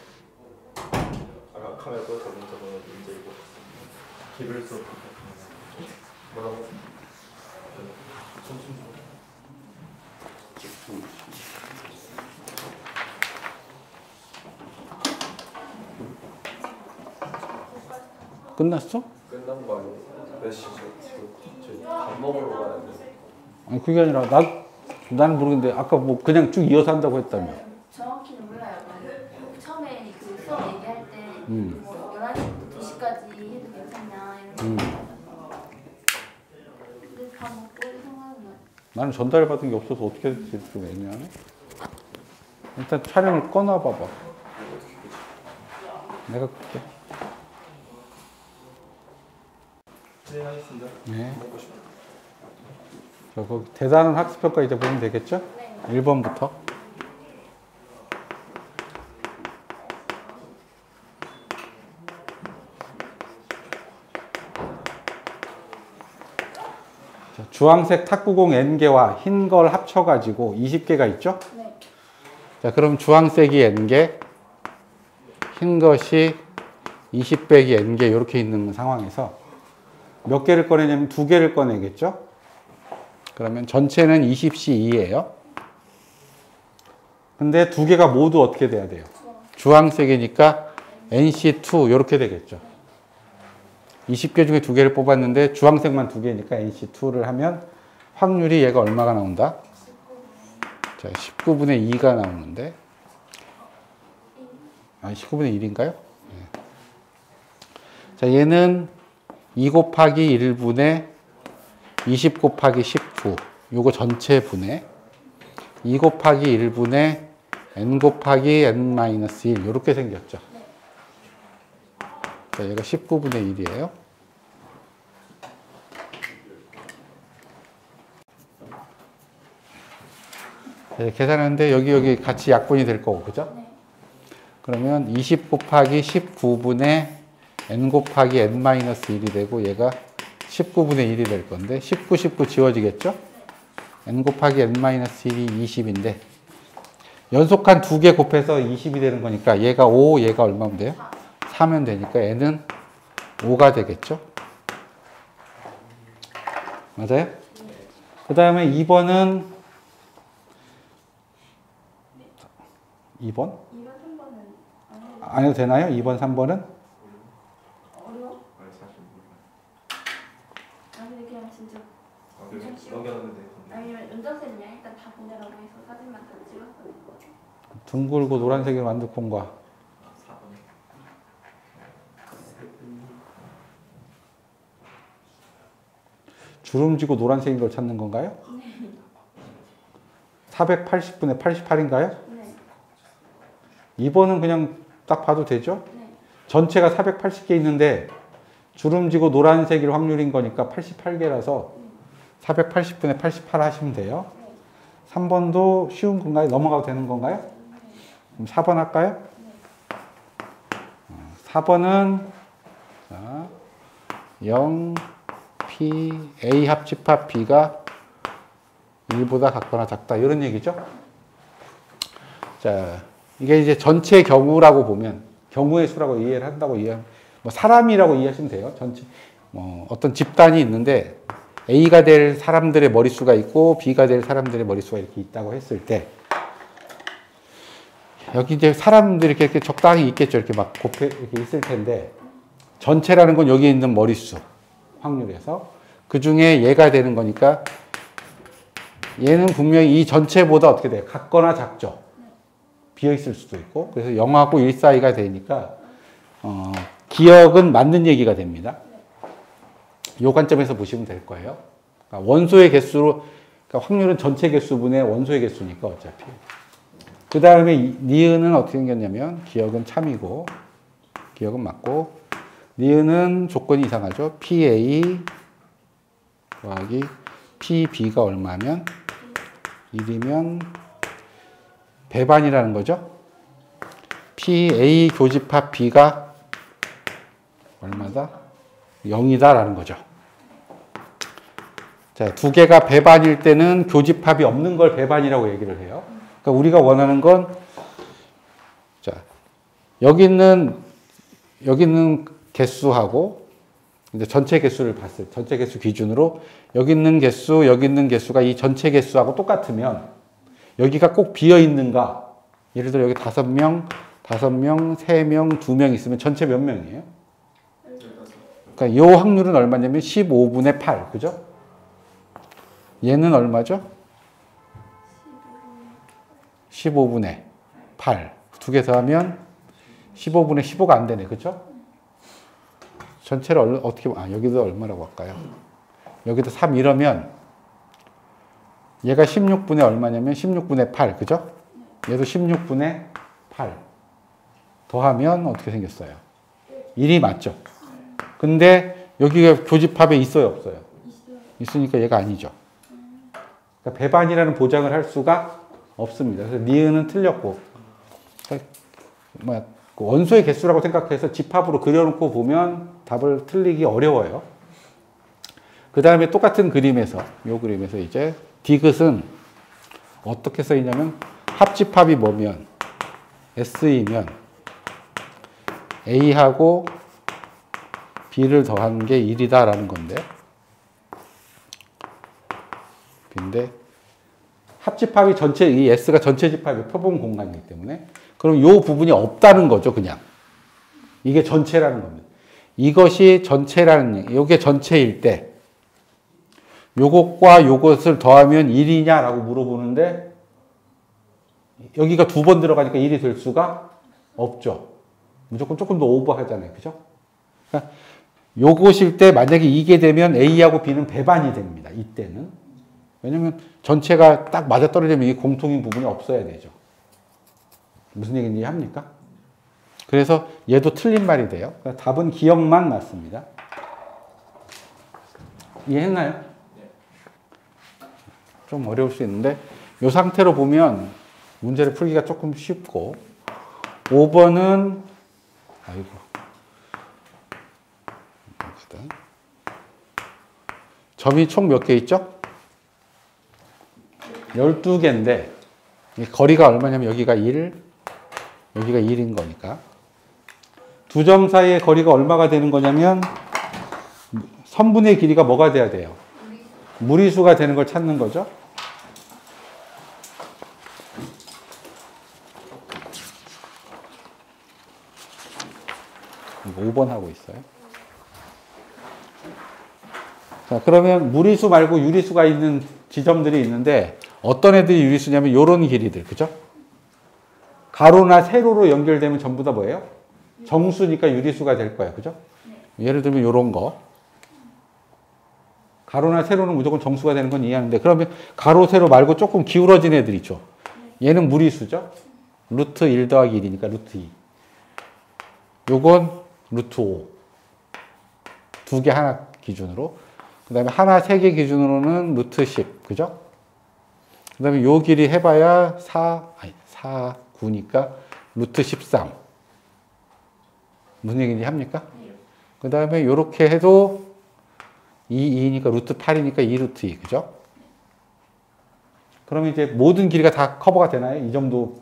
아까 카메라 꺼서 저거 이제 이거 기별 수업 뭐라고? 끝났어? 끝난 거 아니에요? 몇 시죠? 지금 밥 먹으러 가는데. 아니, 그게 아니라, 나는 모르겠는데, 아까 뭐 그냥 쭉 이어서 한다고 했다며. 정확히는 몰라요. 처음에 그 수업 얘기할 때 음. 뭐 11시부터 2시까지 해도 괜찮냐 이런 거. 근데 밥 먹고 생각은 나요. 나는 전달받은 게 없어서 어떻게 될지 좀 애매하네. 일단 촬영을 꺼놔봐봐. 내가 끌게. 네, 하겠습니다. 네. 먹고 싶어. 저 거기 대단한 학습평가 이제 보면 되겠죠? 네. 1번부터. 주황색 탁구공 N개와 흰 걸 합쳐가지고 20개가 있죠? 네. 자, 그럼 주황색이 N개, 흰 것이 20 빼기 N개 이렇게 있는 상황에서 몇 개를 꺼내냐면 2개를 꺼내겠죠? 그러면 전체는 20C2예요. 근데 2개가 모두 어떻게 돼야 돼요? 주황색이니까 NC2 이렇게 되겠죠. 20개 중에 2개를 뽑았는데 주황색만 2개니까 NC2를 하면 확률이 얘가 얼마가 나온다? 자, 19분의 2가 나오는데 19분의 1인가요? 네. 자, 얘는 2 곱하기 1분의 20 곱하기 19 요거 전체 분의 2 곱하기 1분의 n 곱하기 n-1 이렇게 생겼죠. 자, 얘가 19분의 1이에요. 네, 계산하는데 여기 같이 약분이 될 거고, 그죠? 네. 그러면 20 곱하기 19분의 n 곱하기 n-1이 되고 얘가 19분의 1이 될 건데 19, 19 지워지겠죠? n 곱하기 n-1이 20인데 연속한 2개 곱해서 20이 되는 거니까 얘가 5, 얘가 얼마면 돼요? 4면 되니까 n은 5가 되겠죠? 맞아요? 그 다음에 2번은 2번? 2번, 3번은 안 해도 되나요? 2번, 3번은? 어려워? 사실 아니 근데 그냥 진짜 그냥 넘겨놨는데. 아니면 운전쌤이랑 일단 다 보내라고 해서 사진만 다 찍었어요. 둥글고 노란색의 완두콩과 4번. 주름지고 노란색인 걸 찾는 건가요? 480분의 88인가요? 네. 2번은 그냥 딱 봐도 되죠? 네. 전체가 480개 있는데 주름지고 노란색일 확률인 거니까 88개라서 480분의 88 하시면 돼요. 3번도 쉬운 건가요? 넘어가도 되는 건가요? 그럼 4번 할까요? 4번은 0, P, A 합집합 B가 1보다 같거나 작다. 이런 얘기죠. 자, 이게 이제 전체 경우라고 보면, 경우의 수라고 이해를 한다고 뭐 사람이라고 이해하시면 돼요. 전체, 어떤 집단이 있는데, A가 될 사람들의 머릿수가 있고, B가 될 사람들의 머릿수가 이렇게 있다고 했을 때, 여기 이제 사람들이 이렇게 적당히 있겠죠. 이렇게 막 곱해, 이렇게 있을 텐데, 전체라는 건 여기 있는 머릿수, 확률에서. 그 중에 얘가 되는 거니까, 얘는 분명히 이 전체보다 어떻게 돼요? 같거나 작죠. 비어있을 수도 있고. 그래서 0하고 1 사이가 되니까, 기억은 맞는 얘기가 됩니다. 이 관점에서 보시면 될 거예요. 그러니까 원소의 개수로, 그러니까 확률은 전체 개수분의 원소의 개수니까 어차피. 그 다음에 니은은 어떻게 생겼냐면, 기억은 참이고, 기억은 맞고, 니은은 조건이 이상하죠. PA 더하기 PB가 얼마면 1이면 배반이라는 거죠. PA 교집합 B가 얼마다? 0이다라는 거죠. 자, 두 개가 배반일 때는 교집합이 없는 걸 배반이라고 얘기를 해요. 그러니까 우리가 원하는 건, 자, 여기 있는 개수하고, 이제 전체 개수를 봤을 때, 전체 개수 기준으로 여기 있는 개수가 이 전체 개수하고 똑같으면 여기가 꼭 비어 있는가? 예를 들어 여기 5명, 3명, 2명 있으면 전체 몇 명이에요? 그러니까 이 확률은 얼마냐면 15분의 8, 그죠? 얘는 얼마죠? 15분의 8. 두 개 더하면 15분의 15가 안 되네, 그죠? 전체를 어떻게, 여기도 얼마라고 할까요? 여기도 3 이러면 얘가 16분의 얼마냐면 16분의 8, 그죠? 얘도 16분의 8. 더하면 어떻게 생겼어요? 1이 맞죠? 근데 여기가 교집합에 있어요, 없어요? 있으니까 얘가 아니죠. 그러니까 배반이라는 보장을 할 수가 없습니다. 그래서 니은은 틀렸고, 원소의 개수라고 생각해서 집합으로 그려놓고 보면 답을 틀리기 어려워요. 그 다음에 똑같은 그림에서, 이 그림에서 이제 디귿은 어떻게 써있냐면 합집합이 뭐면 S이면 A하고 B를 더한 게 1이다라는 건데, 근데 합집합이 전체, 이 S가 전체 집합의 표본 공간이기 때문에 그럼 이 부분이 없다는 거죠, 그냥. 이게 전체라는 겁니다. 이것이 전체라는, 이게 전체일 때 요것과 요것을 더하면 1이냐라고 물어보는데 여기가 2번 들어가니까 1이 될 수가 없죠. 무조건 조금 더 오버하잖아요. 그죠? 그러니까 요것일 때 만약에 이게 되면 A하고 B는 배반이 됩니다. 이때는. 왜냐면 전체가 딱 맞아떨어지면 이 공통인 부분이 없어야 되죠. 무슨 얘기인지 합니까? 그래서 얘도 틀린 말이 돼요. 그러니까 답은 기억만 맞습니다. 이해했나요? 좀 어려울 수 있는데 이 상태로 보면 문제를 풀기가 조금 쉽고, 5번은 점이 총 몇 개 있죠? 12개인데 거리가 얼마냐면 여기가 1, 여기가 1인 거니까 두 점 사이의 거리가 얼마가 되는 거냐면 선분의 길이가 뭐가 돼야 돼요? 무리수가 되는 걸 찾는 거죠. 이거 5번 하고 있어요. 자, 그러면 무리수 말고 유리수가 있는 지점들이 있는데 어떤 애들이 유리수냐면 요런 길이들, 그죠? 가로나 세로로 연결되면 전부 다 뭐예요? 정수니까 유리수가 될 거예요, 그죠? 예를 들면 요런 거. 가로나 세로는 무조건 정수가 되는 건 이해하는데, 그러면 가로, 세로 말고 조금 기울어진 애들 있죠? 얘는 무리수죠? 루트 1 더하기 1이니까 루트 2. 요건 루트 5. 두 개 하나 기준으로. 그 다음에 하나 세 개 기준으로는 루트 10. 그죠? 그 다음에 요 길이 해봐야 4, 9니까 루트 13. 무슨 얘기인지 합니까? 네. 그 다음에 이렇게 해도 2니까 루트 8이니까 2 루트 2, 그죠? 그러면 이제 모든 길이가 다 커버가 되나요? 이 정도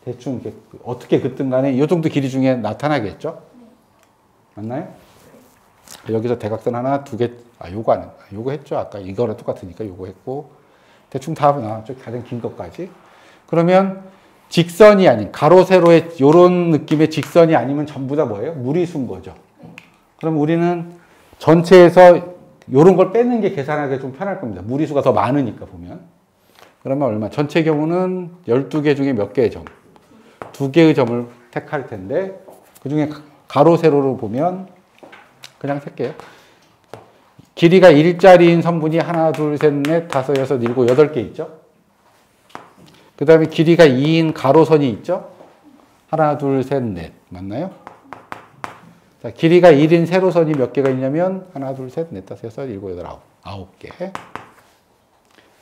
대충 이렇게 어떻게 긋든 간에 이 정도 길이 중에 나타나겠죠? 맞나요? 여기서 대각선 하나, 두 개, 요거 안, 요거 했죠? 아까 이거랑 똑같으니까 요거 했고, 대충 다 나왔죠? 가장 긴 것까지. 그러면 직선이 아닌, 가로, 세로의 요런 느낌의 직선이 아니면 전부 다 뭐예요? 무리수인 거죠. 그럼 우리는 전체에서 요런 걸 빼는 게 계산하기 좀 편할 겁니다. 무리수가 더 많으니까 보면. 그러면 얼마? 전체 경우는 12개 중에 몇 개의 점? 2개의 점을 택할 텐데, 그 중에 가로, 세로로 보면 그냥 셀게요. 길이가 1짜리인 선분이 하나, 둘, 셋, 넷, 다섯, 여섯, 일곱, 8개 있죠? 그 다음에 길이가 2인 가로선이 있죠? 하나, 둘, 셋, 넷. 맞나요? 자, 길이가 1인 세로선이 몇 개가 있냐면 하나, 둘, 셋, 넷, 다섯, 여섯, 일곱, 여덟, 아홉 개.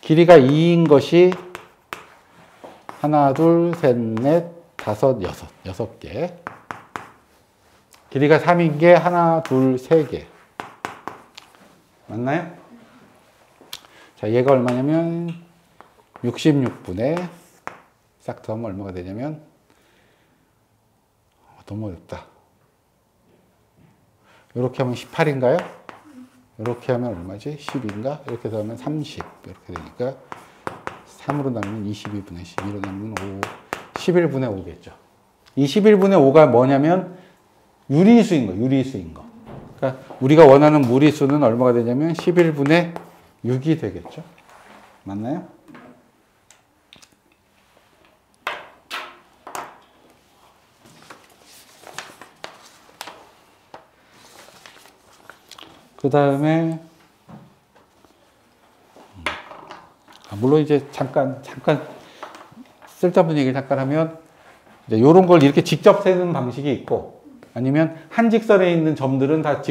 길이가 2인 것이 하나, 둘, 셋, 넷, 다섯, 여섯 개. 길이가 3인 게 하나, 둘, 세 개. 맞나요? 자, 얘가 얼마냐면 66분의 싹 더하면 얼마가 되냐면 너무 어렵다. 이렇게 하면 18인가요? 이렇게 하면 얼마지? 10인가? 이렇게 더하면 30 이렇게 되니까 3으로 나누면 22분의 12로 나누면 5 11분의 5겠죠. 이 11분의 5가 뭐냐면 유리수인 거, 유리수인 거. 그러니까 우리가 원하는 무리수는 얼마가 되냐면 11분의 6이 되겠죠. 맞나요? 그 다음에 물론 이제 잠깐 쓸데없는 얘기를 잠깐 하면 이제 이런 걸 이렇게 직접 세는 방식이 있고 아니면 한 직선에 있는 점들은 다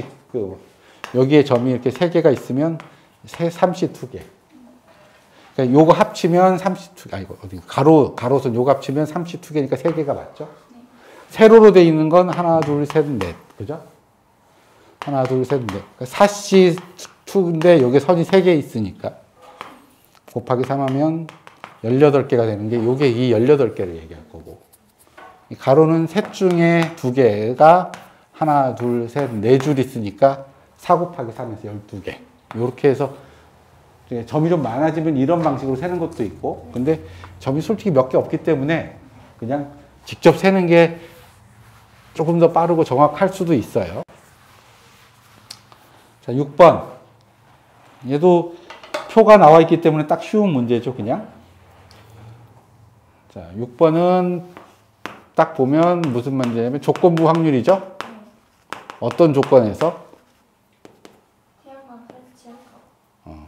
여기에 점이 이렇게 3개가 있으면 32개. 그러니까 요거 합치면 32개. 아이고 어디 가로선 요거 합치면 32개니까 3개가 맞죠? 세로로 돼 있는 건 하나, 둘, 셋, 넷. 그죠? 하나, 둘, 셋, 넷. 그러니까 4C2인데 여기 선이 3개 있으니까 곱하기 3하면 18개가 되는 게 요게 이 18개를 얘기할 거고 이 가로는 셋 중에 2개가 하나, 둘, 셋, 4줄 있으니까 4 곱하기 3에서 12개. 이렇게 해서 점이 좀 많아지면 이런 방식으로 세는 것도 있고 근데 점이 솔직히 몇 개 없기 때문에 그냥 직접 세는 게 조금 더 빠르고 정확할 수도 있어요. 자, 6번. 얘도 표가 나와 있기 때문에 딱 쉬운 문제죠, 그냥. 자, 6번은 딱 보면 무슨 문제냐면 조건부 확률이죠? 어떤 조건에서? 태양광 설치한 거.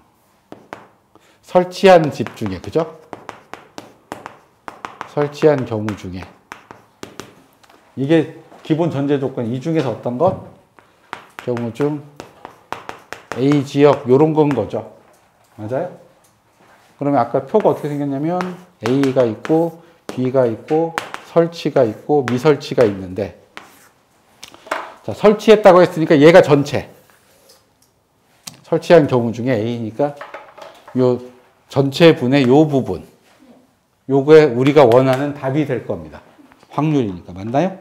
설치한 집 중에, 그죠? 설치한 경우 중에. 이게 기본 전제 조건, 이 중에서 어떤 것? 경우 중 A 지역, 요런 건 거죠. 맞아요? 그러면 아까 표가 어떻게 생겼냐면 A가 있고, B가 있고, 설치가 있고, 미설치가 있는데, 자, 설치했다고 했으니까 얘가 전체. 설치한 경우 중에 A니까 요 전체 분의 요 부분. 요거에 우리가 원하는 답이 될 겁니다. 확률이니까. 맞나요?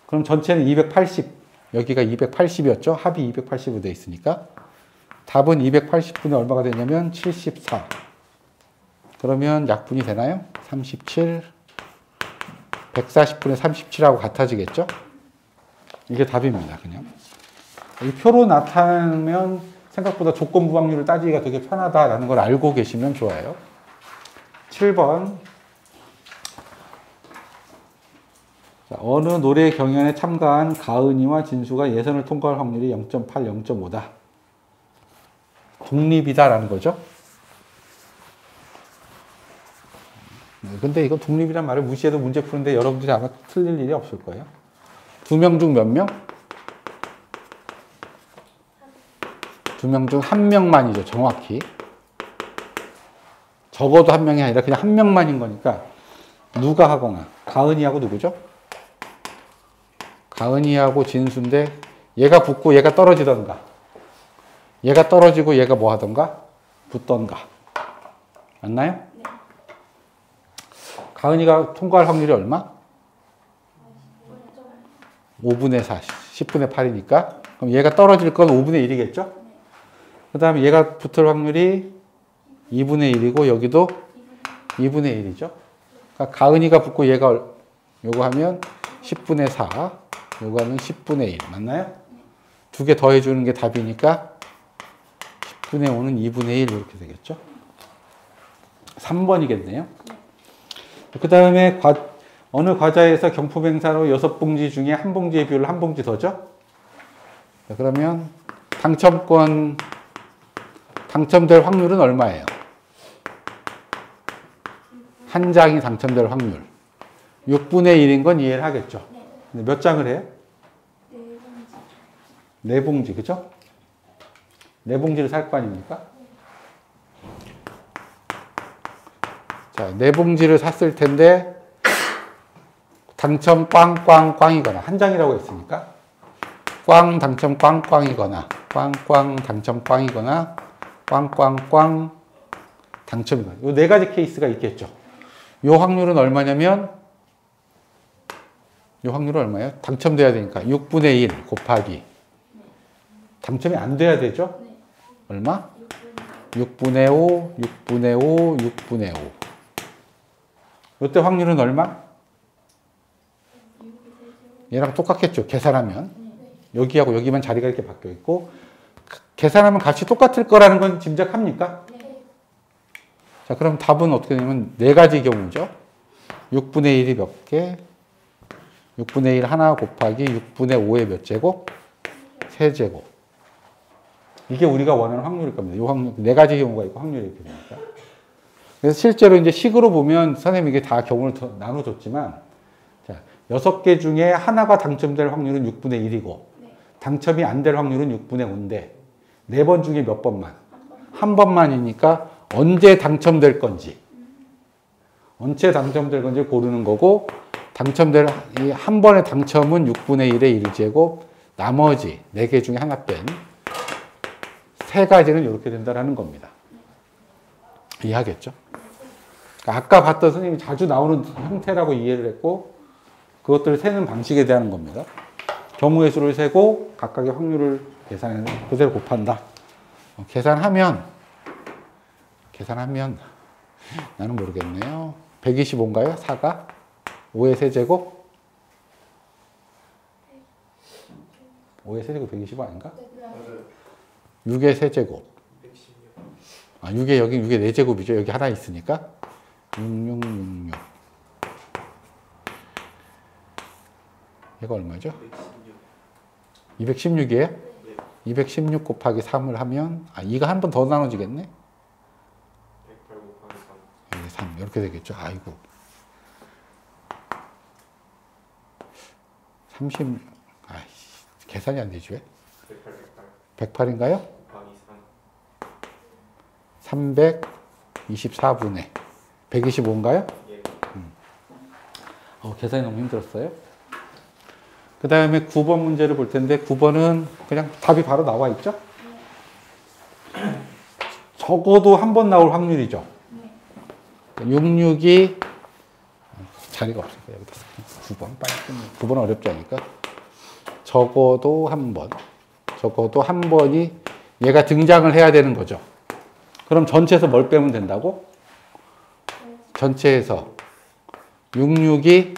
그럼 전체는 280. 여기가 280이었죠? 합이 280으로 되어 있으니까. 답은 280분의 얼마가 되냐면 74. 그러면 약분이 되나요? 37. 140분의 37하고 같아지겠죠? 이게 답입니다, 그냥. 이 표로 나타내면 생각보다 조건부 확률을 따지기가 되게 편하다라는 걸 알고 계시면 좋아요. 7번. 자, 어느 노래 경연에 참가한 가은이와 진수가 예선을 통과할 확률이 0.8, 0.5다. 독립이다라는 거죠. 근데 이거 독립이란 말을 무시해도 문제 푸는데 여러분들이 아마 틀릴 일이 없을 거예요. 2명 중 몇 명? 2명 중 1명만이죠, 정확히. 적어도 1명이 아니라 그냥 1명만인 거니까 누가 하거나 가은이하고 누구죠? 가은이하고 진수인데 얘가 붙고 얘가 떨어지던가 얘가 떨어지고 얘가 뭐 하던가 붙던가 맞나요? 네. 가은이가 통과할 확률이 얼마? 5분의 4, 10분의 8이니까 그럼 얘가 떨어질 건 5분의 1이겠죠? 그 다음에 얘가 붙을 확률이 2분의 1이고 여기도 2분의 1이죠. 그러니까 가은이가 붙고 얘가 요거 하면 10분의 4, 요거 하면 10분의 1 맞나요? 두 개 더해주는 게 답이니까 10분의 5는 2분의 1 이렇게 되겠죠. 3번이겠네요. 그 다음에 어느 과자에서 경품행사로 6봉지 중에 한 봉지의 비율을 한 봉지 더죠? 자, 그러면 당첨될 확률은 얼마예요? 한 장이 당첨될 확률. 6분의 1인 건 이해를 하겠죠? 근데 몇 장을 해요? 네 봉지, 그죠? 네 봉지를 살 거 아닙니까? 자, 네 봉지를 샀을 텐데, 당첨 꽝꽝꽝이거나, 한 장이라고 했으니까, 꽝 당첨 꽝꽝이거나, 꽝꽝 당첨 꽝이거나, 꽝꽝꽝 당첨이거나. 이 네 가지 케이스가 있겠죠. 요 확률은 얼마냐면, 요 확률은 얼마예요? 당첨돼야 되니까 6분의 1 곱하기 당첨이 안 돼야 되죠? 얼마? 6분의 5, 6분의 5, 6분의 5. 이때 확률은 얼마? 얘랑 똑같겠죠. 계산하면. 여기하고 여기만 자리가 이렇게 바뀌어 있고 계산하면 값이 똑같을 거라는 건 짐작합니까? 자, 그럼 답은 어떻게 되냐면 네 가지 경우죠. 6분의 1이 몇 개? 6분의 1 하나 곱하기 6분의 5의 몇 제곱? 세제곱. 이게 우리가 원하는 확률일 겁니다. 이 확률, 네 가지 경우가 있고 확률이 이렇게 되니까. 그래서 실제로 이제 식으로 보면 선생님이 이게 다 경우를 나눠줬지만, 자, 6개 중에 하나가 당첨될 확률은 6분의 1이고, 당첨이 안 될 확률은 6분의 5인데, 4번 중에 몇 번만? 한 번만이니까 언제 당첨될 건지, 언제 당첨될 건지 고르는 거고, 당첨될 이 한 번의 당첨은 6분의 1의 1제곱, 나머지 4개 중에 하나 뺀 세 가지는 이렇게 된다라는 겁니다. 이해하겠죠? 아까 봤던 선생님이 자주 나오는 형태라고 이해를 했고 그것들을 세는 방식에 대한 겁니다. 경우의 수를 세고 각각의 확률을 계산해서 그대로 곱한다. 계산하면 나는 모르겠네요. 125인가요? 4가? 5의 세제곱? 5의 세제곱 125 아닌가? 6의 세제곱. 6의 여기 6의 4제곱이죠. 여기 하나 있으니까. 6666. 얘가 얼마죠? 216이에요? 216 곱하기 3을 하면 2가 한 번 더 나눠지겠네? 108 곱하기 3. 여기 3 이렇게 되겠죠. 아이고. 30 아이씨 계산이 안 되지 왜? 108인가요? 곱하기 324분의 125인가요? 예. 계산이 너무 힘들었어요. 그 다음에 9번 문제를 볼 텐데 9번은 그냥 답이 바로 나와 있죠? 적어도 한 번 나올 확률이죠. 66이 자리가 없으니까 여기다 9번 빨리 끝내. 9번은 어렵지 않으니까 적어도 한 번이 얘가 등장을 해야 되는 거죠. 그럼 전체에서 뭘 빼면 된다고? 전체에서 66이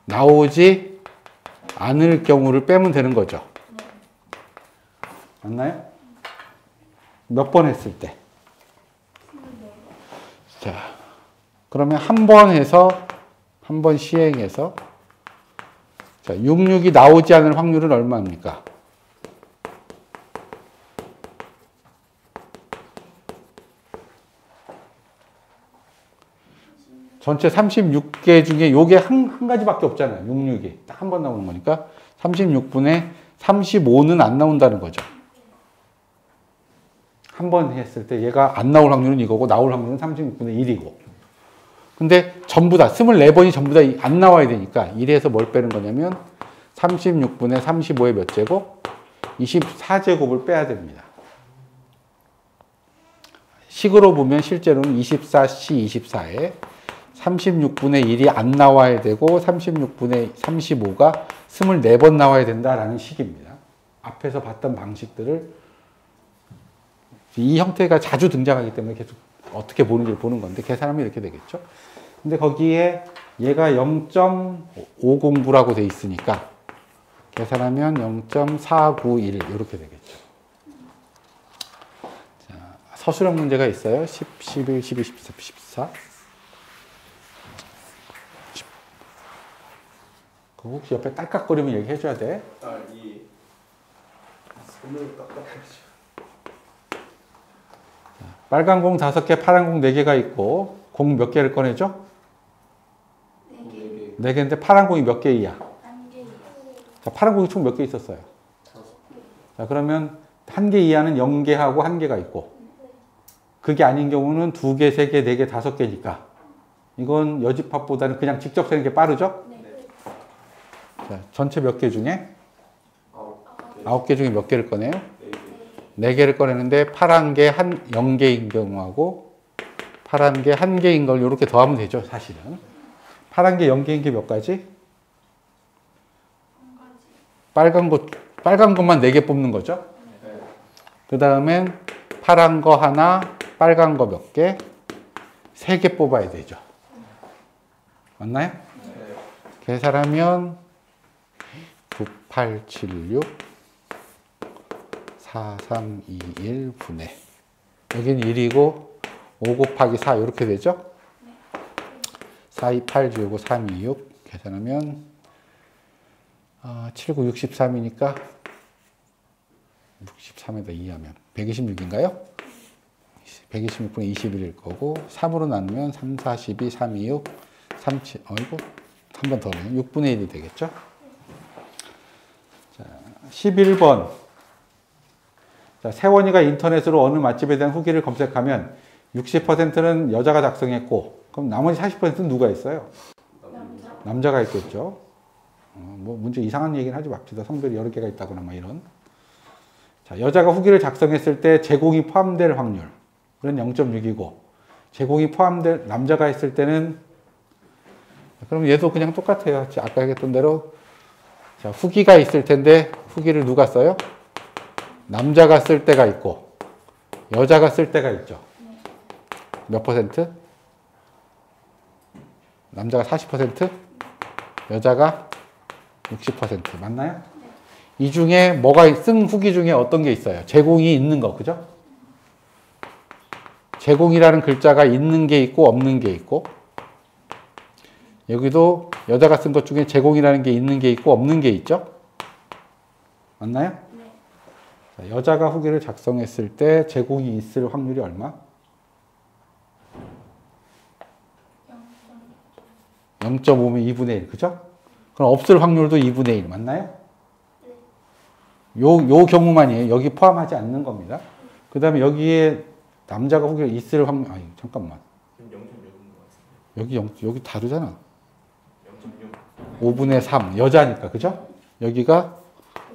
나오지 않을 경우를 빼면 되는 거죠. 맞나요? 몇 번 했을 때? 자, 그러면 한 번 시행해서 자, 66이 나오지 않을 확률은 얼마입니까? 전체 36개 중에 요게 한 가지밖에 없잖아요. 66이. 딱 한 번 나오는 거니까 36분의 35는 안 나온다는 거죠. 한 번 했을 때 얘가 안 나올 확률은 이거고 나올 확률은 36분의 1이고. 근데 전부 다 24번이 전부 다 안 나와야 되니까 1에서 뭘 빼는 거냐면 36분의 35의 몇 제곱? 24제곱을 빼야 됩니다. 식으로 보면 실제로는 24C 24에 36분의 1이 안 나와야 되고 36분의 35가 24번 나와야 된다라는 식입니다. 앞에서 봤던 방식들을 이 형태가 자주 등장하기 때문에 계속 어떻게 보는지를 보는 건데 계산하면 이렇게 되겠죠. 근데 거기에 얘가 0.5공부라고 돼 있으니까 계산하면 0.491 이렇게 되겠죠. 자, 서술형 문제가 있어요. 10, 11, 12, 13, 14. 그거 혹시 옆에 딸깍거리면 얘기해줘야 돼. 이 손으로 깎아야죠. 빨간 공 5개, 파란 공 4개가 있고 공 몇 개를 꺼내죠? 4개. 4개인데 파란 공이 몇 개이야? 1개. 자, 파란 공이 총 몇 개 있었어요? 자, 그러면 1개 이하는 0개하고 1개가 있고 그게 아닌 경우는 2개, 3개, 4개, 5개니까 이건 여집합보다는 그냥 직접 세는 게 빠르죠? 자, 전체 몇 개 중에? 9개 중에 몇 개를 꺼내요? 4개를 꺼내는데 파란 게 0개인 경우하고 파란 게 1개인 걸 이렇게 더하면 되죠, 사실은. 파란 게 0개인 게 몇 가지? 빨간 것만 4개 뽑는 거죠? 그 다음엔 파란 거 하나, 빨간 거 몇 개? 3개 뽑아야 되죠. 맞나요? 계산하면 9876 4321 분의 여기는 1이고 5 곱하기 4 이렇게 되죠? 42895 326 계산하면 7963이니까 63에다 2하면 126인가요? 126분의 21일 거고 3으로 나누면 3, 4, 12, 3, 2, 6 3, 7, 어이구 한 번 더 넣으면 6분의 1이 되겠죠? 자, 11번 자, 세원이가 인터넷으로 어느 맛집에 대한 후기를 검색하면 60%는 여자가 작성했고 그럼 나머지 40%는 누가 있어요? 남자가 있겠죠. 뭐 문제 이상한 얘기는 하지 맙시다. 성별이 여러 개가 있다거나 막 이런. 자, 여자가 후기를 작성했을 때 제공이 포함될 확률은 0.6이고 제공이 포함될 남자가 했을 때는 그럼 얘도 그냥 똑같아요. 아까 얘기했던 대로 자, 후기가 있을 텐데 후기를 누가 써요? 남자가 쓸 때가 있고 여자가 쓸 때가 있죠. 몇 퍼센트? 남자가 40%? 여자가 60% 맞나요? 이 중에 뭐가 쓴 후기 중에 어떤 게 있어요? 제공이 있는 거, 그죠? 제공이라는 글자가 있는 게 있고 없는 게 있고 여기도 여자가 쓴 것 중에 제공이라는 게 있는 게 있고 없는 게 있죠? 맞나요? 자, 여자가 후기를 작성했을 때 제공이 있을 확률이 얼마? 0.5면 2분의 1, 그죠? 그럼 없을 확률도 2분의 1, 맞나요? 요 경우만이에요. 여기 포함하지 않는 겁니다. 그 다음에 여기에 남자가 후기가 있을 확률, 아니, 잠깐만. 여기 다르잖아. 5분의 3, 여자니까, 그죠? 여기가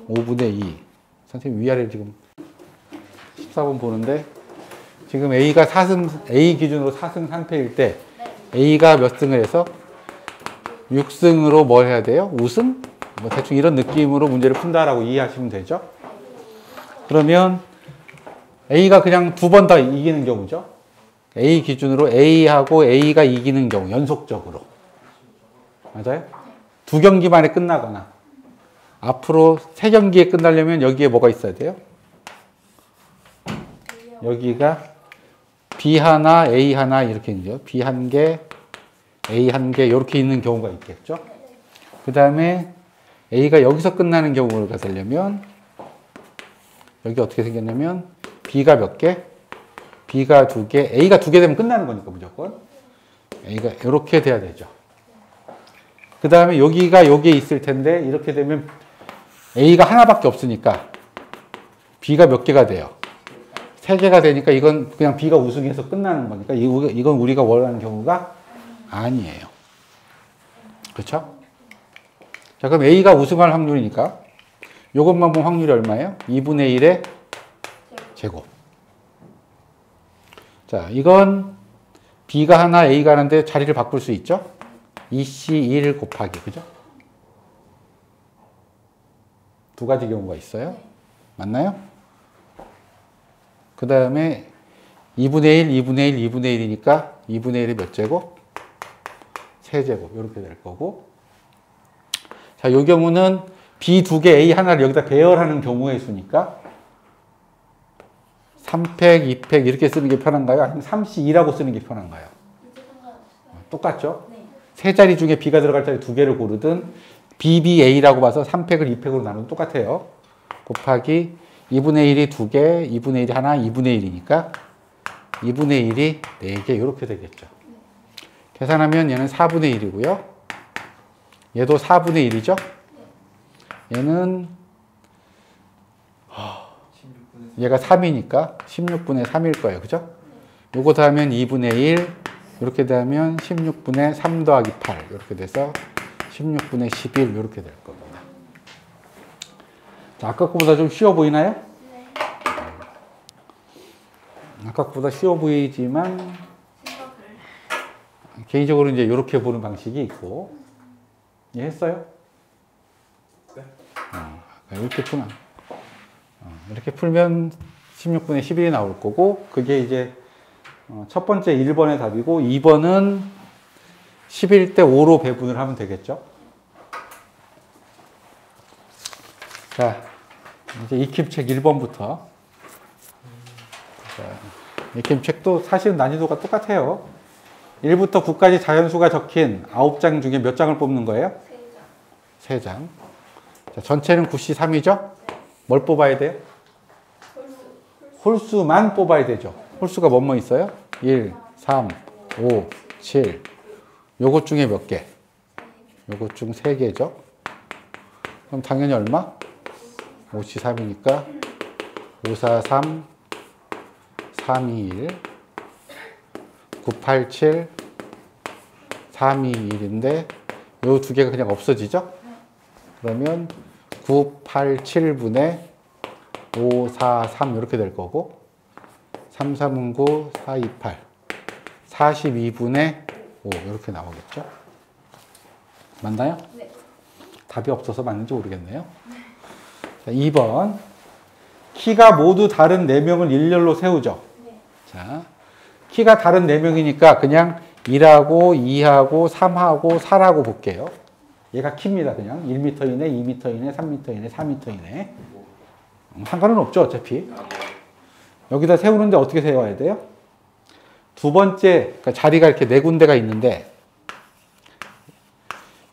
5분의 2. 선생님 위아래 지금 14번 보는데, 지금 A가 4승, A 기준으로 4승 3패일 때, A가 몇 승을 해서? 6승으로 뭘 해야 돼요? 우승? 뭐 대충 이런 느낌으로 문제를 푼다라고 이해하시면 되죠. 그러면 A가 그냥 2번 다 이기는 경우죠. A 기준으로 A하고 A가 이기는 경우 연속적으로. 맞아요? 2경기 만에 끝나거나 앞으로 3경기에 끝나려면 여기에 뭐가 있어야 돼요? 여기가 B 하나, A 하나 이렇게 있죠. B 한 개, A 한 개 이렇게 있는 경우가 있겠죠. 그 다음에 A가 여기서 끝나는 경우가 되려면 여기 어떻게 생겼냐면 B가 몇 개? B가 2개, A가 2개 되면 끝나는 거니까 무조건 A가 이렇게 돼야 되죠. 그 다음에 여기가 여기에 있을 텐데 이렇게 되면 A가 하나밖에 없으니까 B가 몇 개가 돼요? 3개가 되니까 이건 그냥 B가 우승해서 끝나는 거니까 이건 우리가 원하는 경우가 아니에요. 그렇죠? 자, 그럼 A가 우승할 확률이니까 요것만 보면 확률이 얼마예요? 2분의 1의 제곱. 자, 이건 B가 하나, A가 하나인데 자리를 바꿀 수 있죠? 2C1 곱하기, 그죠? 두 가지 경우가 있어요. 맞나요? 그 다음에 2분의 1, 2분의 1, 2분의 1이니까 2분의 1이 몇 제곱? 세제곱. 이렇게 될 거고. 자, 이 경우는 B 두 개, A 하나를 여기다 배열하는 경우의 수니까 3팩, 2팩 이렇게 쓰는 게 편한가요? 아니면 3C2라고 쓰는 게 편한가요? 똑같죠? 네. 세 자리 중에 B가 들어갈 자리 두 개를 고르든 BBA라고 봐서 3팩을 2팩으로 나누면 똑같아요. 곱하기 2분의 1이 두 개, 2분의 1이 하나, 2분의 1이니까 2분의 1이 4개 이렇게 되겠죠. 계산하면 얘는 4분의 1이고요. 얘도 4분의 1이죠. 얘는 얘가 3이니까 16분의 3일 거예요. 그죠? 요거 더하면 2분의 1 이렇게 되면 16분의 3 더하기 8 이렇게 돼서 16분의 11 이렇게 될 겁니다. 자, 아까 거보다 좀 쉬워 보이나요? 네. 아까 거보다 쉬워 보이지만 생각을. 개인적으로 이제 이렇게 보는 방식이 있고 이해했어요? 네. 이렇게 풀면 이렇게 풀면 16분의 11이 나올 거고 그게 이제 첫 번째 1번의 답이고 2번은 11대 5로 배분을 하면 되겠죠. 자, 이제 익힘책 1번부터. 익힘책도 사실은 난이도가 똑같아요. 1부터 9까지 자연수가 적힌 9장 중에 몇 장을 뽑는 거예요? 3장. 3장. 자, 전체는 9C3이죠? 뭘 뽑아야 돼요? 홀수만 뽑아야 되죠. 홀수가 뭐뭐 있어요? 1, 3, 5, 7. 요것 중에 몇 개? 요것 중 3개죠. 그럼 당연히 얼마? 5C3이니까 5, 4, 3, 3, 2, 1, 9, 8, 7, 3, 2, 1인데 요 두 개가 그냥 없어지죠? 그러면 9, 8, 7분의 5, 4, 3 이렇게 될 거고 3, 3은 9, 4, 2, 8 42분의 5 이렇게 나오겠죠? 맞나요? 네. 답이 없어서 맞는지 모르겠네요. 자, 2번 키가 모두 다른 4명을 일렬로 세우죠. 네. 자, 키가 다른 4명이니까 그냥 1하고 2하고 3하고 4라고 볼게요. 얘가 키입니다. 그냥 1m 이내, 2m 이내, 3m 이내, 4m 이내. 상관은 없죠, 어차피. 여기다 세우는데 어떻게 세워야 돼요? 두 번째, 그러니까 자리가 이렇게 4군데가 있는데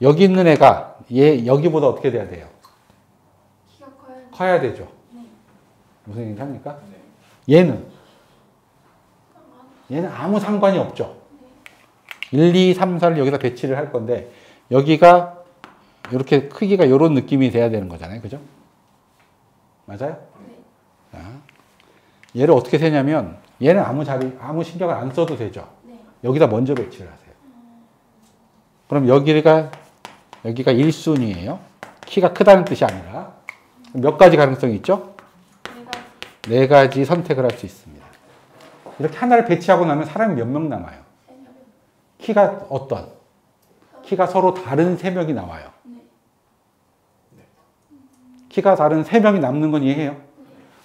여기 있는 애가 얘 여기보다 어떻게 돼야 돼요? 키가 커야. 커야 되죠. 네. 무슨 얘기인지 합니까? 얘는 아무 상관이 없죠. 1, 2, 3, 4를 여기다 배치를 할 건데 여기가 이렇게 크기가 이런 느낌이 돼야 되는 거잖아요. 그죠? 맞아요? 네. 자, 얘를 어떻게 세냐면 얘는 아무 신경을 안 써도 되죠. 네. 여기다 먼저 배치를 하세요. 그럼 여기가 1순위예요. 키가 크다는 뜻이 아니라 몇 가지 가능성이 있죠? 내가 4가지 선택을 할 수 있습니다. 이렇게 하나를 배치하고 나면 사람이 몇 명 남아요? 3명. 키가 어떤? 키가 서로 다른 3명이 나와요. 네. 키가 다른 3명이 남는 건 이해해요?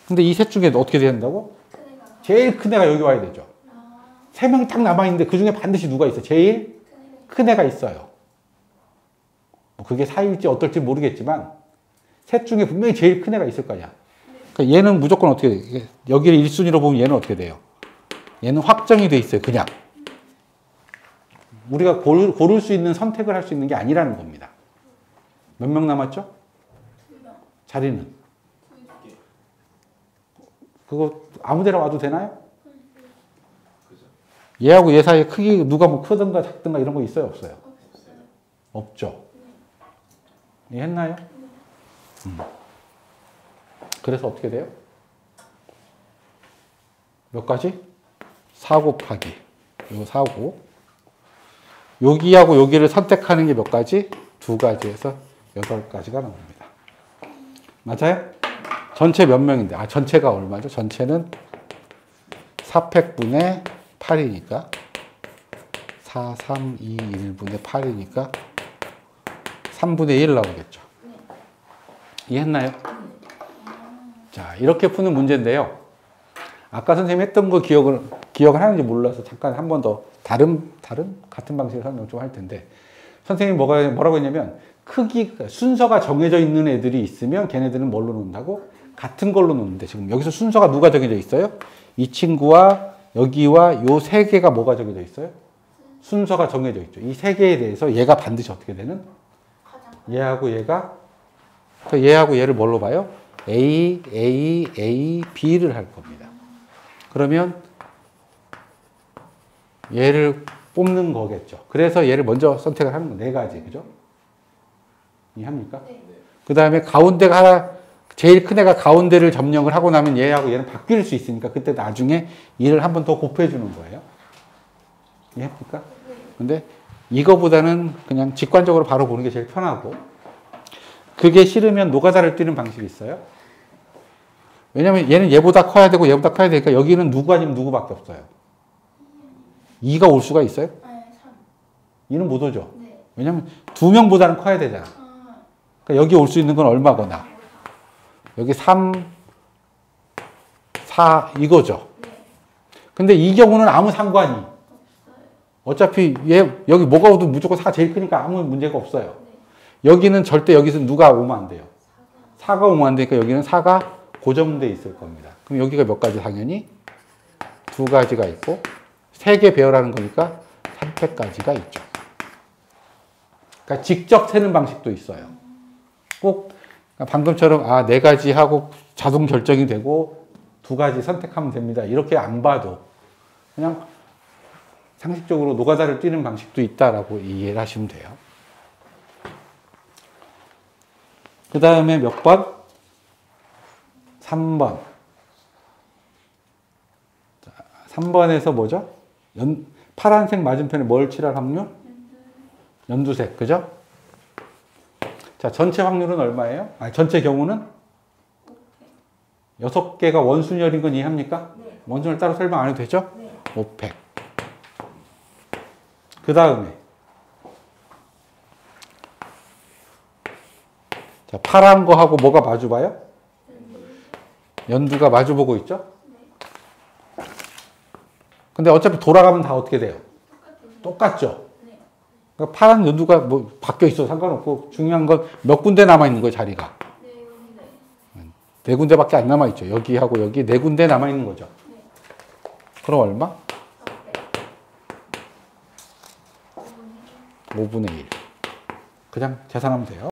근데 이 셋 중에 어떻게 된다고? 큰 애가. 제일 큰 애가 여기 와야 되죠. 아. 3명이 딱 남아있는데 그 중에 반드시 누가 있어요? 제일 큰 애가. 큰 애가 있어요. 뭐 그게 사이일지 어떨지 모르겠지만 셋 중에 분명히 제일 큰 애가 있을 거 아니야. 그러니까 얘는 무조건 어떻게 돼? 여기를 1순위로 보면 얘는 어떻게 돼요? 얘는 확정이 돼 있어요. 그냥. 우리가 고를 수 있는 선택을 할 수 있는 게 아니라는 겁니다. 몇 명 남았죠? 2명. 자리는? 그거 아무 데나 와도 되나요? 얘하고 얘 사이에 크기 누가 뭐 크든가 작든가 이런 거 있어요? 없어요? 없어요. 없죠. 이해했나요? 그래서 어떻게 돼요? 몇 가지? 4 곱하기. 이거 4고. 여기하고 여기를 선택하는 게 몇 가지? 2가지에서 8가지가 나옵니다. 맞아요? 전체 몇 명인데? 전체가 얼마죠? 전체는 4팩분의 8이니까 4, 3, 2, 1분의 8이니까 3분의 1 나오겠죠. 이해했나요? 자, 이렇게 푸는 문제인데요. 아까 선생님이 했던 거 기억을 하는지 몰라서 잠깐 한 번 더 같은 방식으로 설명 좀 할 텐데, 선생님이 뭐라고 했냐면, 순서가 정해져 있는 애들이 있으면 걔네들은 뭘로 놓는다고? 같은 걸로 놓는데, 지금 여기서 순서가 누가 정해져 있어요? 이 친구와 여기와 요 세 개가 뭐가 정해져 있어요? 순서가 정해져 있죠. 이 세 개에 대해서 얘가 반드시 어떻게 되는? 얘하고 얘를 뭘로 봐요? A, B를 할 겁니다. 그러면 얘를 뽑는 거겠죠. 그래서 얘를 먼저 선택을 하는 거, 4가지, 그죠? 이해합니까? 네. 그 다음에 가운데가 하나, 제일 큰 애가 가운데를 점령을 하고 나면 얘하고 얘는 바뀔 수 있으니까 그때 나중에 얘를 한 번 더 곱해 주는 거예요. 이해합니까? 근데 이거보다는 그냥 직관적으로 바로 보는 게 제일 편하고, 그게 싫으면 노가다를 뛰는 방식이 있어요. 왜냐면 얘는 얘보다 커야 되고 얘보다 커야 되니까 여기는 누구 아니면 누구밖에 없어요. 2가 올 수가 있어요? 네, 3. 2는 못 오죠. 네. 왜냐면 2명보다는 커야 되잖아. 그러니까 여기 올 수 있는 건 얼마거나. 여기 3, 4 이거죠. 근데 이 경우는 아무 상관이. 어차피 여기 뭐가 오도 무조건 4가 제일 크니까 아무 문제가 없어요. 여기는 절대 여기서 누가 오면 안 돼요. 4가 오면 안 되니까 여기는 4가 고정돼 있을 겁니다. 그럼 여기가 몇 가지? 당연히 2가지가 있고 3개 배열하는 거니까 3팩까지가 있죠. 그러니까 직접 세는 방식도 있어요. 꼭 방금처럼 4가지 하고 자동 결정이 되고 2가지 선택하면 됩니다. 이렇게 안 봐도 그냥 상식적으로 노가다를 뛰는 방식도 있다라고 이해를 하시면 돼요. 그 다음에 몇 번? 3번. 3번에서 뭐죠? 파란색 맞은편에 뭘 칠할 확률? 연두색, 그죠? 자, 전체 확률은 얼마예요? 전체 경우는? 6개가 원순열인 건 이해합니까? 네. 원순열 따로 설명 안 해도 되죠? 네. 5팩. 그 다음에 자, 파란 거하고 뭐가 마주봐요? 연두가 마주보고 있죠? 근데 어차피 돌아가면 다 어떻게 돼요? 똑같죠? 그러니까 파란 연두가 뭐 바뀌어 있어도 상관없고 중요한 건 몇 군데 남아있는 거예요, 자리가. 네 군데밖에 안 남아있죠. 여기하고 여기 4군데 남아있는 거죠. 그럼 얼마? 5분의 1. 그냥 계산하면 돼요.